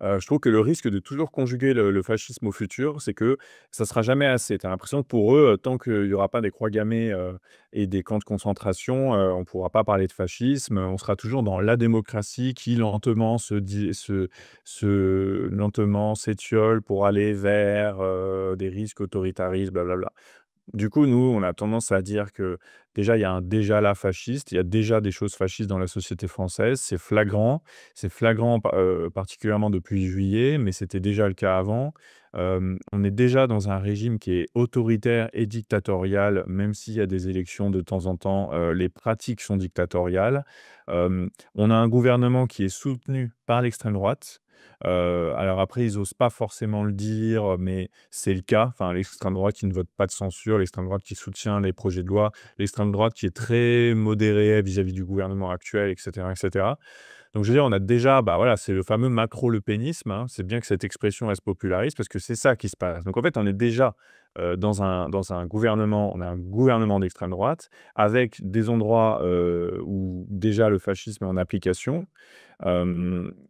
Je trouve que le risque de toujours conjuguer le fascisme au futur, c'est que ça sera jamais assez. Tu as l'impression que pour eux, tant qu'il y aura pas des croix gammées, et des camps de concentration, on pourra pas parler de fascisme. On sera toujours dans la démocratie qui lentement lentement s'étiole pour aller vers, des risques autoritaristes, blablabla. Du coup, nous, on a tendance à dire que déjà, il y a un déjà-là fasciste, il y a déjà des choses fascistes dans la société française, c'est flagrant particulièrement depuis juillet, mais c'était déjà le cas avant. On est déjà dans un régime qui est autoritaire et dictatorial, même s'il y a des élections de temps en temps, les pratiques sont dictatoriales. On a un gouvernement qui est soutenu par l'extrême droite. Alors après, ils osent pas forcément le dire, mais c'est le cas. Enfin, l'extrême droite qui ne vote pas de censure, l'extrême droite qui soutient les projets de loi, l'extrême droite qui est très modérée vis-à-vis du gouvernement actuel, et cetera, et cetera. Donc je veux dire, on a déjà, bah, voilà, c'est le fameux macro-lepénisme, hein. C'est bien que cette expression, elle se popularise parce que c'est ça qui se passe. Donc en fait, on est déjà, dans un gouvernement on a un gouvernement d'extrême droite avec des endroits, où déjà le fascisme est en application.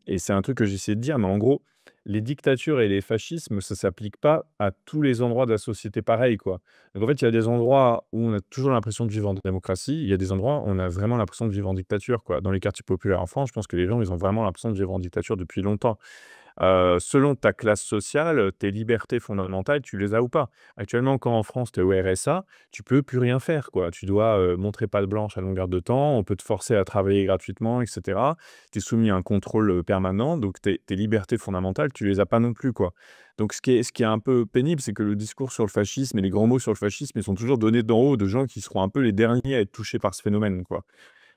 Et c'est un truc que j'essaie de dire, mais en gros, les dictatures et les fascismes, ça s'applique pas à tous les endroits de la société pareil, quoi. Donc en fait, il y a des endroits où on a toujours l'impression de vivre en démocratie, il y a des endroits où on a vraiment l'impression de vivre en dictature, quoi. Dans les quartiers populaires en France, je pense que les gens, ils ont vraiment l'impression de vivre en dictature depuis longtemps. Selon ta classe sociale, tes libertés fondamentales, tu les as ou pas. Actuellement, quand en France, tu es au RSA, tu peux plus rien faire, quoi. Tu dois, montrer patte blanche à longueur de temps, on peut te forcer à travailler gratuitement et cetera. Tu es soumis à un contrôle, permanent, donc tes libertés fondamentales, tu les as pas non plus, quoi. Donc ce qui est un peu pénible, c'est que le discours sur le fascisme et les grands mots sur le fascisme, ils sont toujours donnés d'en haut de gens qui seront un peu les derniers à être touchés par ce phénomène, quoi.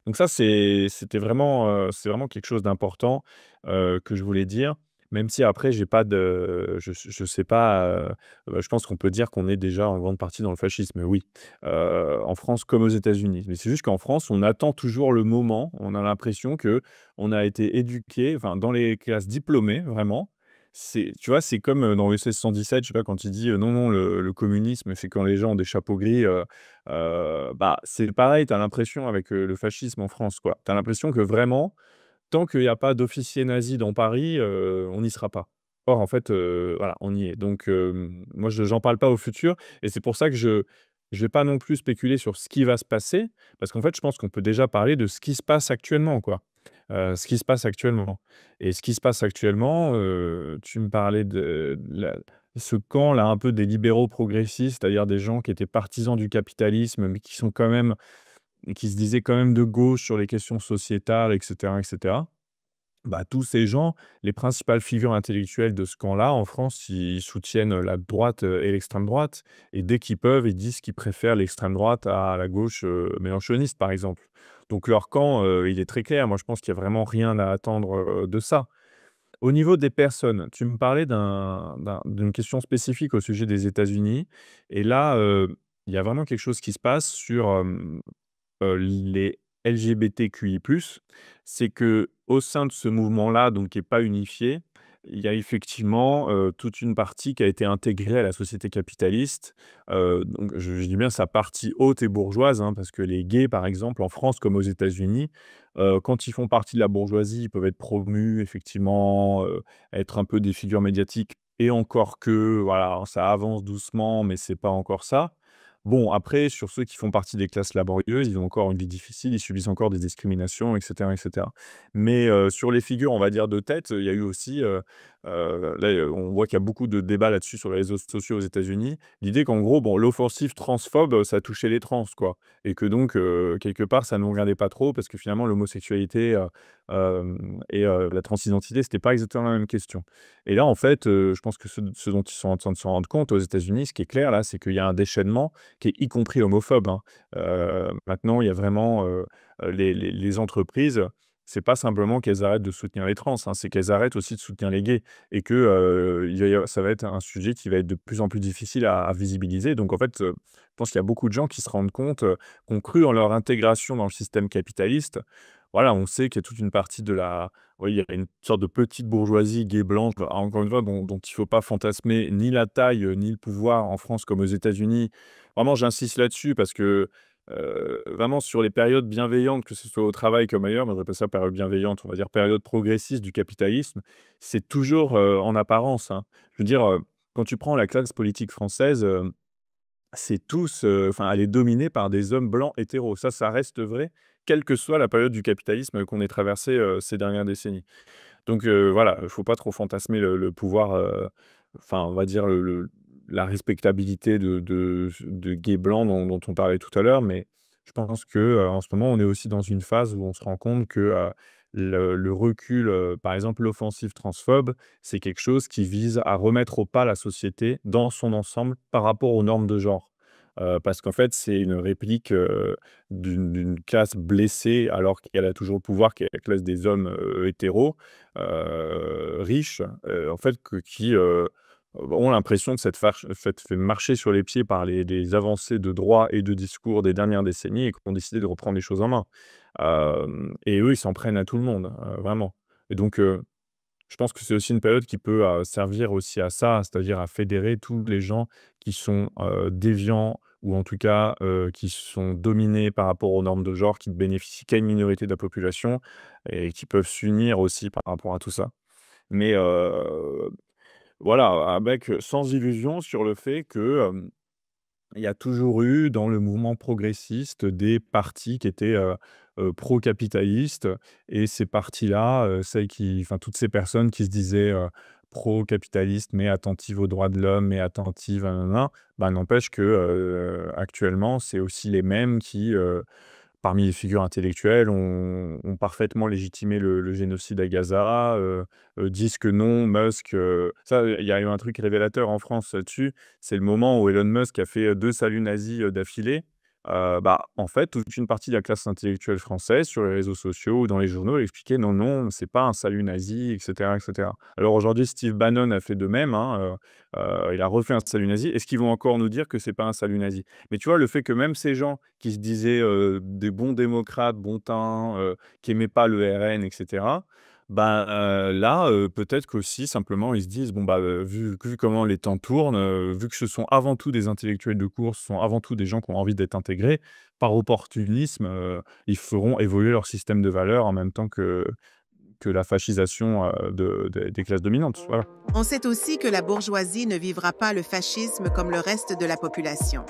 Donc ça, c'est vraiment quelque chose d'important, que je voulais dire, même si après j'ai pas de je sais pas, je pense qu'on peut dire qu'on est déjà en grande partie dans le fascisme, oui, en France comme aux États-Unis. Mais c'est juste qu'en France, on attend toujours le moment, on a l'impression que on a été éduqué, enfin dans les classes diplômées vraiment, tu vois, c'est comme, dans OSS 117, je sais pas, quand il dit, «Non, non, le communisme, c'est quand les gens ont des chapeaux gris», bah, c'est pareil, tu as l'impression avec, le fascisme en France, quoi. Tu as l'impression que vraiment, tant qu'il y a pas d'officier nazi dans Paris, on n'y sera pas. Or, en fait, voilà, on y est. Donc, moi, j'en parle pas au futur et c'est pour ça que je vais pas non plus spéculer sur ce qui va se passer, parce qu'en fait, je pense qu'on peut déjà parler de ce qui se passe actuellement, quoi. Ce qui se passe actuellement et ce qui se passe actuellement, tu me parlais de ce camp-là, un peu des libéraux progressistes, c'est-à-dire des gens qui étaient partisans du capitalisme, mais qui sont quand même qui se disaient quand même de gauche sur les questions sociétales et cetera et cetera. Bah, tous ces gens, les principales figures intellectuelles de ce camp-là, en France, ils soutiennent la droite, et l'extrême droite et dès qu'ils peuvent, ils disent qu'ils préfèrent l'extrême droite à la gauche, mélenchoniste, par exemple. Donc leur camp, il est très clair. Moi, je pense qu'il y a vraiment rien à attendre, de ça. Au niveau des personnes, tu me parlais d'une question spécifique au sujet des États-Unis et là, il y a vraiment quelque chose qui se passe sur, les LGBTQI+, c'est que au sein de ce mouvement-là, donc qui est pas unifié, il y a effectivement, toute une partie qui a été intégrée à la société capitaliste. Donc je dis bien sa partie haute et bourgeoise, hein, parce que les gays, par exemple, en France comme aux États-Unis, quand ils font partie de la bourgeoisie, ils peuvent être promus effectivement, être un peu des figures médiatiques et encore que, voilà, ça avance doucement, mais c'est pas encore ça. Bon, après, sur ceux qui font partie des classes laborieuses, ils ont encore une vie difficile, ils subissent encore des discriminations, et cetera, et cetera. Mais, sur les figures, on va dire, de tête, il y a eu aussi, là, on voit qu'il y a beaucoup de débats là-dessus sur les réseaux sociaux aux États-Unis. L'idée qu'en gros, bon, l'offensive transphobe, ça touchait les trans, quoi. Et que donc, quelque part, ça ne nous regardait pas trop parce que finalement l'homosexualité, et la transidentité, c'était pas exactement la même question. Et là, en fait, je pense que ce dont ils sont en train de se rendre compte aux États-Unis, ce qui est clair là, c'est qu'il y a un déchaînement qui est y compris homophobe, hein. Maintenant, il y a vraiment, les entreprises, c'est pas simplement qu'elles arrêtent de soutenir les trans, hein, c'est qu'elles arrêtent aussi de soutenir les gays et que, ça va être un sujet qui va être de plus en plus difficile à visibiliser. Donc en fait, je pense qu'il y a beaucoup de gens qui se rendent compte, qui ont cru en leur intégration dans le système capitaliste. Voilà, on sait qu'il y a toute une partie de la oui, il y a une sorte de petite bourgeoisie gay blanche, bah, encore une fois, dont il ne faut pas fantasmer ni la taille, ni le pouvoir en France comme aux États-Unis. Vraiment, j'insiste là-dessus parce que vraiment sur les périodes bienveillantes, que ce soit au travail comme ailleurs, moi j'appelle ça période bienveillante, on va dire période progressiste du capitalisme, c'est toujours, en apparence, hein. Je veux dire, quand tu prends la classe politique française, c'est tous, enfin elle est dominée par des hommes blancs hétéros. Ça reste vrai, quelle que soit la période du capitalisme qu'on ait traversée, ces dernières décennies. Donc voilà, il faut pas trop fantasmer le pouvoir, enfin, on va dire la respectabilité de gays blancs dont on parlait tout à l'heure, mais je pense que, en ce moment, on est aussi dans une phase où on se rend compte que, le recul, par exemple, l'offensive transphobe, c'est quelque chose qui vise à remettre au pas la société dans son ensemble par rapport aux normes de genre. Parce qu'en fait, c'est une réplique, d'une classe blessée alors qu'elle a toujours le pouvoir, qui est la classe des hommes, hétéros, riches, en fait, qui, ont l'impression que cette fait marcher sur les pieds par les avancées de droit et de discours des dernières décennies et qui ont décidé de reprendre les choses en main. Et eux, ils s'en prennent à tout le monde, vraiment. Et donc, je pense que c'est aussi une période qui peut, servir aussi à ça, c'est-à-dire à fédérer tous les gens qui sont, déviants ou en tout cas, qui sont dominés par rapport aux normes de genre, qui ne bénéficient qu'à une minorité de la population et qui peuvent s'unir aussi par rapport à tout ça. Mais, voilà, avec, sans illusion sur le fait que, il y a toujours eu dans le mouvement progressiste des partis qui étaient, pro-capitalistes et ces partis-là, celles qui enfin toutes ces personnes qui se disaient, pro-capitalistes, mais attentives aux droits de l'homme, mais attentives à nin bah, n'empêche que, actuellement, c'est aussi les mêmes qui, parmi les figures intellectuelles, ont parfaitement légitimé le génocide à Gaza, disent que non, Musk, ça, il y a eu un truc révélateur en France là-dessus, c'est le moment où Elon Musk a fait, 2 saluts nazis, d'affilée. Bah, en fait, toute une partie de la classe intellectuelle française, sur les réseaux sociaux ou dans les journaux, elle expliquait: «Non, non, c'est pas un salut nazi» et cetera et cetera. Alors aujourd'hui, Steve Bannon a fait de même, hein, il a refait un salut nazi. Est-ce qu'ils vont encore nous dire que c'est pas un salut nazi? Mais tu vois, le fait que même ces gens qui se disaient, des bons démocrates, bon teint, qui aimaient pas le RN et cetera, bah, là, peut-être qu'aussi simplement ils se disent: «Bon, bah, vu comment les temps tournent, vu que ce sont avant tout des intellectuels de course, ce sont avant tout des gens qui ont envie d'être intégrés, par opportunisme, ils feront évoluer leur système de valeurs en même temps que la fascisation, des classes dominantes». Voilà.
On sait aussi que la bourgeoisie ne vivra pas le fascisme comme le reste de la population.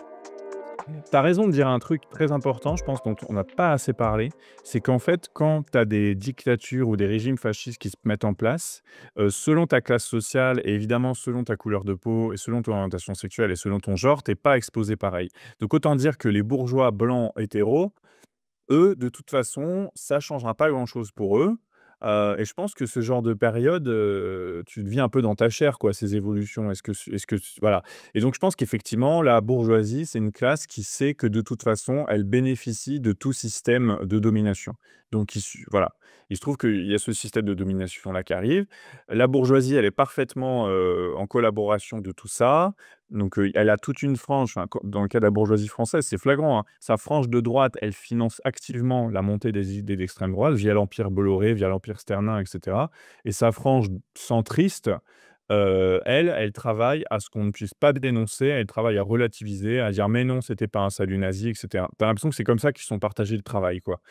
Tu as raison de dire un truc très important, je pense, dont on n'a pas assez parlé, c'est qu'en fait, quand tu as des dictatures ou des régimes fascistes qui se mettent en place, selon ta classe sociale et évidemment selon ta couleur de peau et selon ton orientation sexuelle et selon ton genre, tu pas exposé pareil. Donc autant dire que les bourgeois blancs hétéros, eux, de toute façon, ça changera pas grand-chose pour eux, et je pense que ce genre de période, tu le vis un peu dans ta chair, quoi, ces évolutions. Voilà, et donc je pense qu'effectivement, la bourgeoisie, c'est une classe qui sait que de toute façon, elle bénéficie de tout système de domination. Donc voilà, il se trouve qu'il y a ce système de domination-là qui arrive. La bourgeoisie, elle est parfaitement, en collaboration de tout ça. Donc, elle a toute une frange, enfin, dans le cas de la bourgeoisie française, c'est flagrant, hein. Sa frange de droite, elle finance activement la montée des idées d'extrême droite via l'empire Bolloré, via l'empire Sternin et cetera, et sa frange centriste, elle travaille à ce qu'on ne puisse pas dénoncer, elle travaille à relativiser, à dire: «Mais non, c'était pas un salut nazi» et cetera. Tu as l'impression que c'est comme ça qu'ils sont partagés le travail, quoi.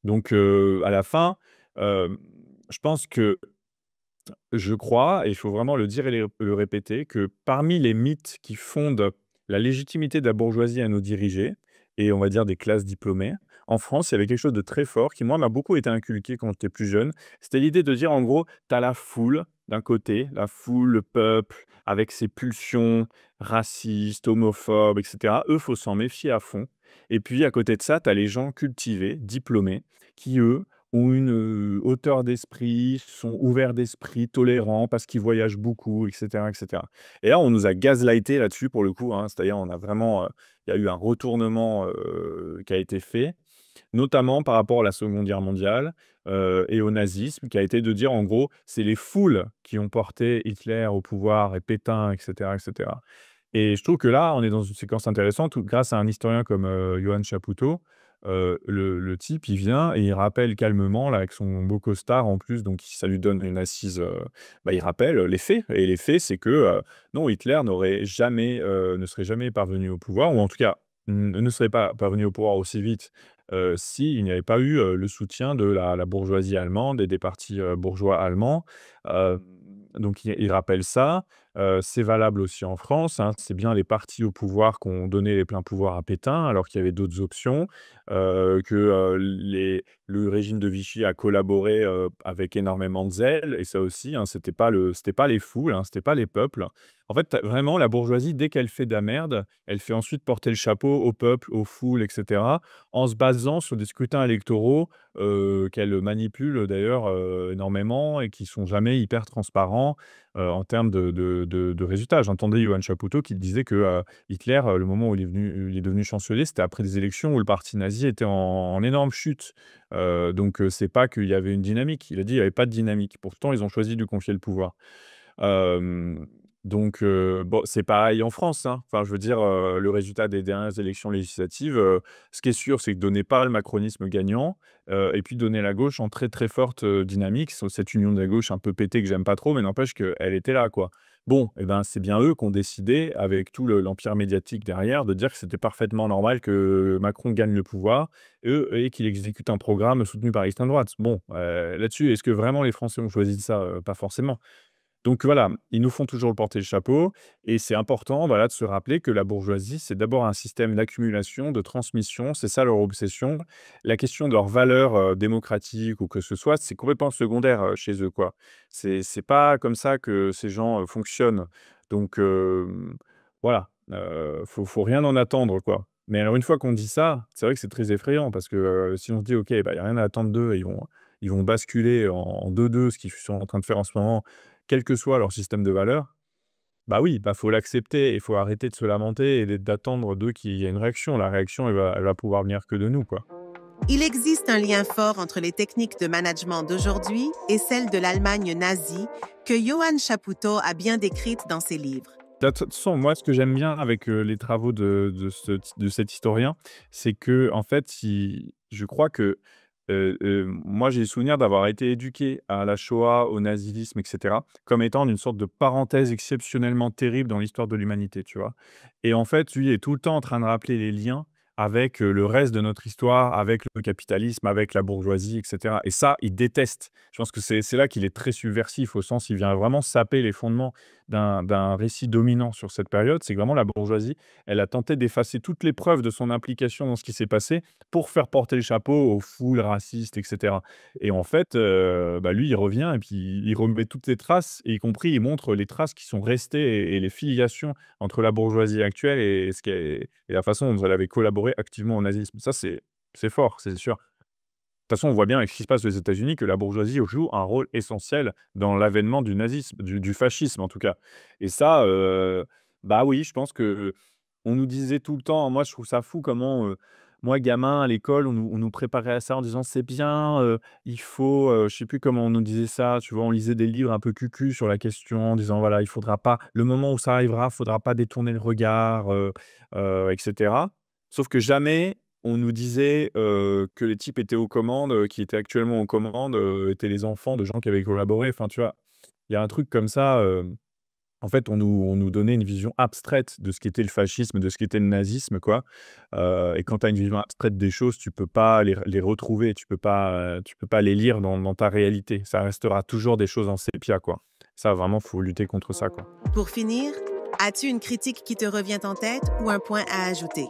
Donc, à la fin, je pense que je crois, et il faut vraiment le dire et le répéter, que parmi les mythes qui fondent la légitimité de la bourgeoisie à nous diriger et on va dire des classes diplômées, en France, il y avait quelque chose de très fort qui, moi, m'a beaucoup été inculqué quand j'étais plus jeune. C'était l'idée de dire, en gros, tu as la foule d'un côté, la foule, le peuple, avec ses pulsions racistes, homophobes, etc. Eux, faut s'en méfier à fond. Et puis, à côté de ça, tu as les gens cultivés, diplômés, qui, eux, ont une, hauteur d'esprit, sont ouverts d'esprit, tolérants parce qu'ils voyagent beaucoup et cetera et cetera. Et là, on nous a gaslighté là-dessus pour le coup, hein. C'est-à-dire on a vraiment, il y a eu un retournement, qui a été fait, notamment par rapport à la Seconde Guerre mondiale, et au nazisme, qui a été de dire en gros: «C'est les foules qui ont porté Hitler au pouvoir et Pétain» et cetera et cetera. Et je trouve que là, on est dans une séquence intéressante où grâce à un historien comme, Yoann Chapoutot, le type, il vient et il rappelle calmement, là, avec son beau costard en plus, donc ça lui donne une assise, bah, il rappelle, les faits, et les faits, c'est que, non, Hitler ne serait jamais parvenu au pouvoir, ou en tout cas, ne serait pas parvenu au pouvoir aussi vite, s'il n'y avait pas eu, le soutien de la bourgeoisie allemande et des partis, bourgeois allemands. Hem, donc il rappelle ça. C'est valable aussi en France, hein. C'est bien les partis au pouvoir qui ont donné les pleins pouvoirs à Pétain, alors qu'il y avait d'autres options, que, le régime de Vichy a collaboré, avec énormément de zèle et ça aussi, hein, c'était pas les foules, hein, c'était pas les peuples. En fait, vraiment la bourgeoisie, dès qu'elle fait de la merde, elle fait ensuite porter le chapeau au peuple, aux foules et cetera, en se basant sur des scrutins électoraux, qu'elle manipule d'ailleurs, énormément et qui sont jamais hyper transparents, en termes de résultats. J'entendais Johann Chapoutot qui disait que, Hitler, le moment où il est devenu chancelier, c'était après des élections où le parti nazi était en énorme chute. Donc c'est pas qu'il y avait une dynamique. Il a dit: «Il y avait pas de dynamique». Pourtant, ils ont choisi de lui confier le pouvoir. Hem, bon, c'est pareil en France, hein. Enfin, je veux dire, le résultat des dernières élections législatives, ce qui est sûr, c'est que donnait pas le macronisme gagnant, et puis donnait la gauche en très, très forte, dynamique. Cette union de la gauche un peu pétée que j'aime pas trop, mais n'empêche qu'elle était là, quoi. Bon, et ben, c'est bien eux qui ont décidé, avec tout l'empire médiatique derrière, de dire que c'était parfaitement normal que Macron gagne le pouvoir, et qu'il exécute un programme soutenu par l'extrême droite. Bon, là-dessus, est-ce que vraiment les Français ont choisi ça? Pas forcément. Donc voilà, ils nous font toujours porter le chapeau et c'est important, voilà, de se rappeler que la bourgeoisie, c'est d'abord un système d'accumulation, de transmission, c'est ça leur obsession. La question de leurs valeurs, démocratiques ou que ce soit, c'est complètement secondaire, chez eux, quoi. C'est pas comme ça que ces gens, fonctionnent. Donc voilà, faut rien en attendre, quoi. Mais alors une fois qu'on dit ça, c'est vrai que c'est très effrayant parce que, si on se dit: «OK, bah, il y a rien à attendre d'eux, ils vont basculer en 2-2, ce qu'ils sont en train de faire en ce moment, quel que soit leur système de valeurs, bah oui, bah, faut l'accepter et il faut arrêter de se lamenter et d'attendre d'eux qu'il y ait une réaction. La réaction, elle va pouvoir venir que de nous, quoi.
Il existe un lien fort entre les techniques de management d'aujourd'hui et celles de l'Allemagne nazie que Johann Chapoutot a bien décrites dans ses livres.
De toute façon, moi, ce que j'aime bien avec, les travaux de cet historien, c'est que en fait, je crois que, moi, j'ai le souvenir d'avoir été éduqué à la Shoah, au nazisme et cetera, comme étant une sorte de parenthèse exceptionnellement terrible dans l'histoire de l'humanité, tu vois? Et en fait, lui est tout le temps en train de rappeler les liens avec, le reste de notre histoire, avec le capitalisme, avec la bourgeoisie et cetera et ça, il déteste. Je pense que c'est là qu'il est très subversif au sens, il vient vraiment saper les fondements d'un récit dominant sur cette période. C'est que vraiment la bourgeoisie, elle a tenté d'effacer toutes les preuves de son implication dans ce qui s'est passé pour faire porter le chapeau aux foules racistes et cetera et en fait, bah, lui, il revient et puis il remet toutes les traces et y compris, il montre les traces qui sont restées et les filiations entre la bourgeoisie actuelle et ce qui est et la façon dont elle avait collaboré activement au nazisme. Ça, c'est fort, c'est sûr. De toute façon, on voit bien avec ce qui se passe aux États-Unis que la bourgeoisie joue un rôle essentiel dans l'avènement du nazisme, du fascisme en tout cas. Et ça, bah oui, je pense que on nous disait tout le temps, moi je trouve ça fou comment, moi gamin à l'école, on nous préparait à ça en disant: «C'est bien, il faut», je sais plus comment on nous disait ça, tu vois? On lisait des livres un peu cucu sur la question en disant: «Voilà, il faudra pas le moment où ça arrivera, il faudra pas détourner le regard», et cetera. Sauf que jamais on nous disait, que les types étaient aux commandes, qui étaient actuellement aux commandes, étaient les enfants de gens qui avaient collaboré. Enfin, tu vois? Il y a un truc comme ça, en fait, on nous donnait une vision abstraite de ce qu'était le fascisme, de ce qu'était le nazisme, quoi. Et quand tu as une vision abstraite des choses, tu peux pas les retrouver, tu peux pas les lire dans ta réalité. Ça restera toujours des choses en sépia, quoi. Ça, vraiment, faut lutter contre ça, quoi.
Pour finir, as-tu une critique qui te revient en tête ou un point à ajouter?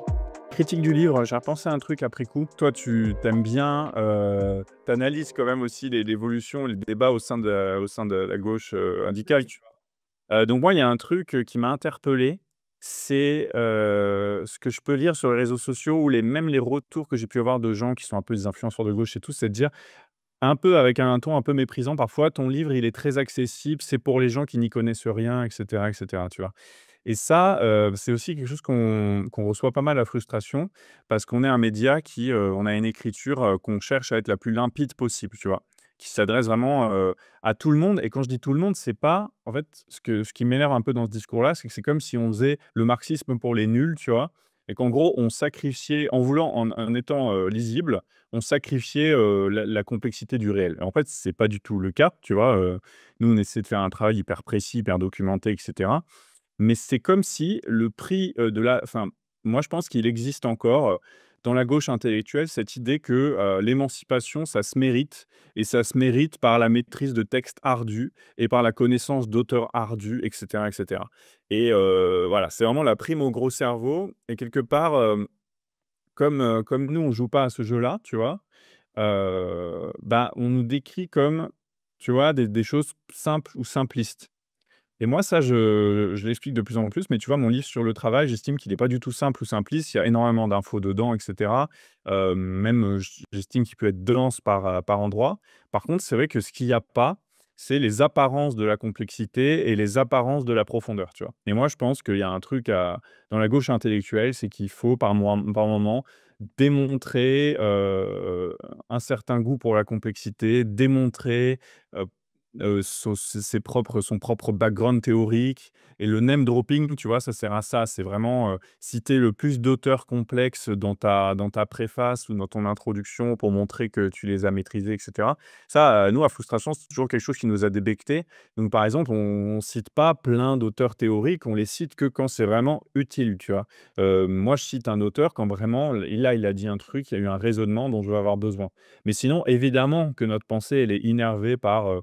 Critique du livre, j'ai repensé à un truc après coup. Toi, tu aimes bien, tu analyses quand même aussi l'évolution, les débats au sein de la gauche, radicale, tu vois? Donc moi, il y a un truc, qui m'a interpellé, c'est, ce que je peux lire sur les réseaux sociaux ou même les retours que j'ai pu avoir de gens qui sont un peu des influenceurs de gauche et tout, c'est de dire, un peu avec un ton un peu méprisant parfois: «Ton livre, il est très accessible, c'est pour les gens qui n'y connaissent rien» et cetera, tu vois? Et ça, c'est aussi quelque chose qu'on reçoit pas mal à frustration parce qu'on est un média qui, on a une écriture, qu'on cherche à être la plus limpide possible, tu vois? Qui s'adresse vraiment, à tout le monde et quand je dis tout le monde, c'est pas en fait, ce qui m'énerve un peu dans ce discours-là, c'est que c'est comme si on faisait le marxisme pour les nuls, tu vois? Et qu'en gros, on sacrifiait en étant, lisible, on sacrifiait, la complexité du réel. Et en fait, c'est pas du tout le cas, tu vois? Nous, on essaie de faire un travail hyper précis, hyper documenté et cetera. Mais c'est comme si le prix, de la enfin, moi, je pense qu'il existe encore, dans la gauche intellectuelle cette idée que, l'émancipation, ça se mérite et ça se mérite par la maîtrise de textes ardus et par la connaissance d'auteurs ardus et cetera et cetera et voilà, c'est vraiment la prime au gros cerveau et quelque part, comme nous, on joue pas à ce jeu-là, tu vois? Bah, on nous décrit comme, tu vois, des choses simples ou simplistes. Et moi, ça, je l'explique de plus en plus, mais tu vois, mon livre sur le travail, j'estime qu'il est pas du tout simple ou simpliste. Il y a énormément d'infos dedans et cetera. Même, j'estime qu'il peut être dense par endroits. Par contre, c'est vrai que ce qu'il y a pas, c'est les apparences de la complexité et les apparences de la profondeur, tu vois? Et moi, je pense qu'il y a un truc dans la gauche intellectuelle, c'est qu'il faut par moment démontrer, un certain goût pour la complexité, démontrer, heu son propre background théorique et le name dropping, tu vois, ça sert à ça. C'est vraiment, citer le plus d'auteurs complexes dans ta préface ou dans ton introduction pour montrer que tu les as maîtrisés et cetera. Ça, nous, à Frustration, c'est toujours quelque chose qui nous a débectés. Donc, par exemple, on cite pas plein d'auteurs théoriques, on les cite que quand c'est vraiment utile, tu vois? Moi, je cite un auteur quand vraiment, il a dit un truc, il y a eu un raisonnement dont je vais avoir besoin. Mais sinon, évidemment que notre pensée, elle est innervée par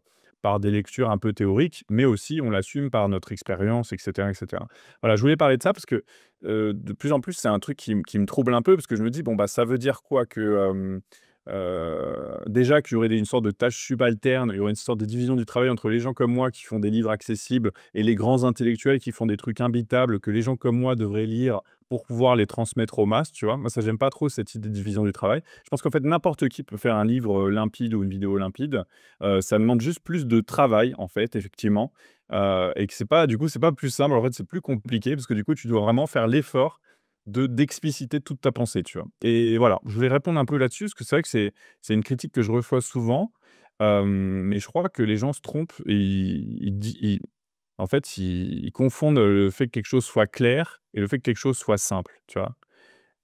des lectures un peu théoriques, mais aussi on l'assume par notre expérience et cetera et cetera. Voilà, je voulais parler de ça parce que, de plus en plus, c'est un truc qui me trouble un peu parce que je me dis: «Bon, bah, ça veut dire quoi? Que, déjà qu'il y aurait une sorte de tâches subalternes, il y aurait une sorte de division du travail entre les gens comme moi qui font des livres accessibles et les grands intellectuels qui font des trucs imbitables que les gens comme moi devraient lire pour pouvoir les transmettre aux masses», tu vois? Moi, ça, j'aime pas trop cette idée de division du travail. Je pense qu'en fait, n'importe qui peut faire un livre, limpide ou une vidéo limpide. Ça demande juste plus de travail, en fait, effectivement, et que c'est pas du coup, c'est pas plus simple, en fait, c'est plus compliqué parce que du coup, tu dois vraiment faire l'effort d'expliciter toute ta pensée, tu vois? Et voilà, je voulais répondre un peu là-dessus parce que c'est vrai que c'est une critique que je reçois souvent, mais je crois que les gens se trompent et en fait, ils confondent, le fait que quelque chose soit clair et le fait que quelque chose soit simple, tu vois?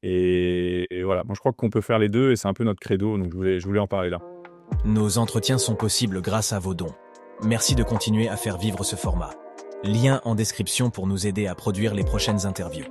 Et voilà, moi je crois qu'on peut faire les 2 et c'est un peu notre credo, donc je voulais en parler là.
Nos entretiens sont possibles grâce à vos dons. Merci de continuer à faire vivre ce format. Lien en description pour nous aider à produire les prochaines interviews.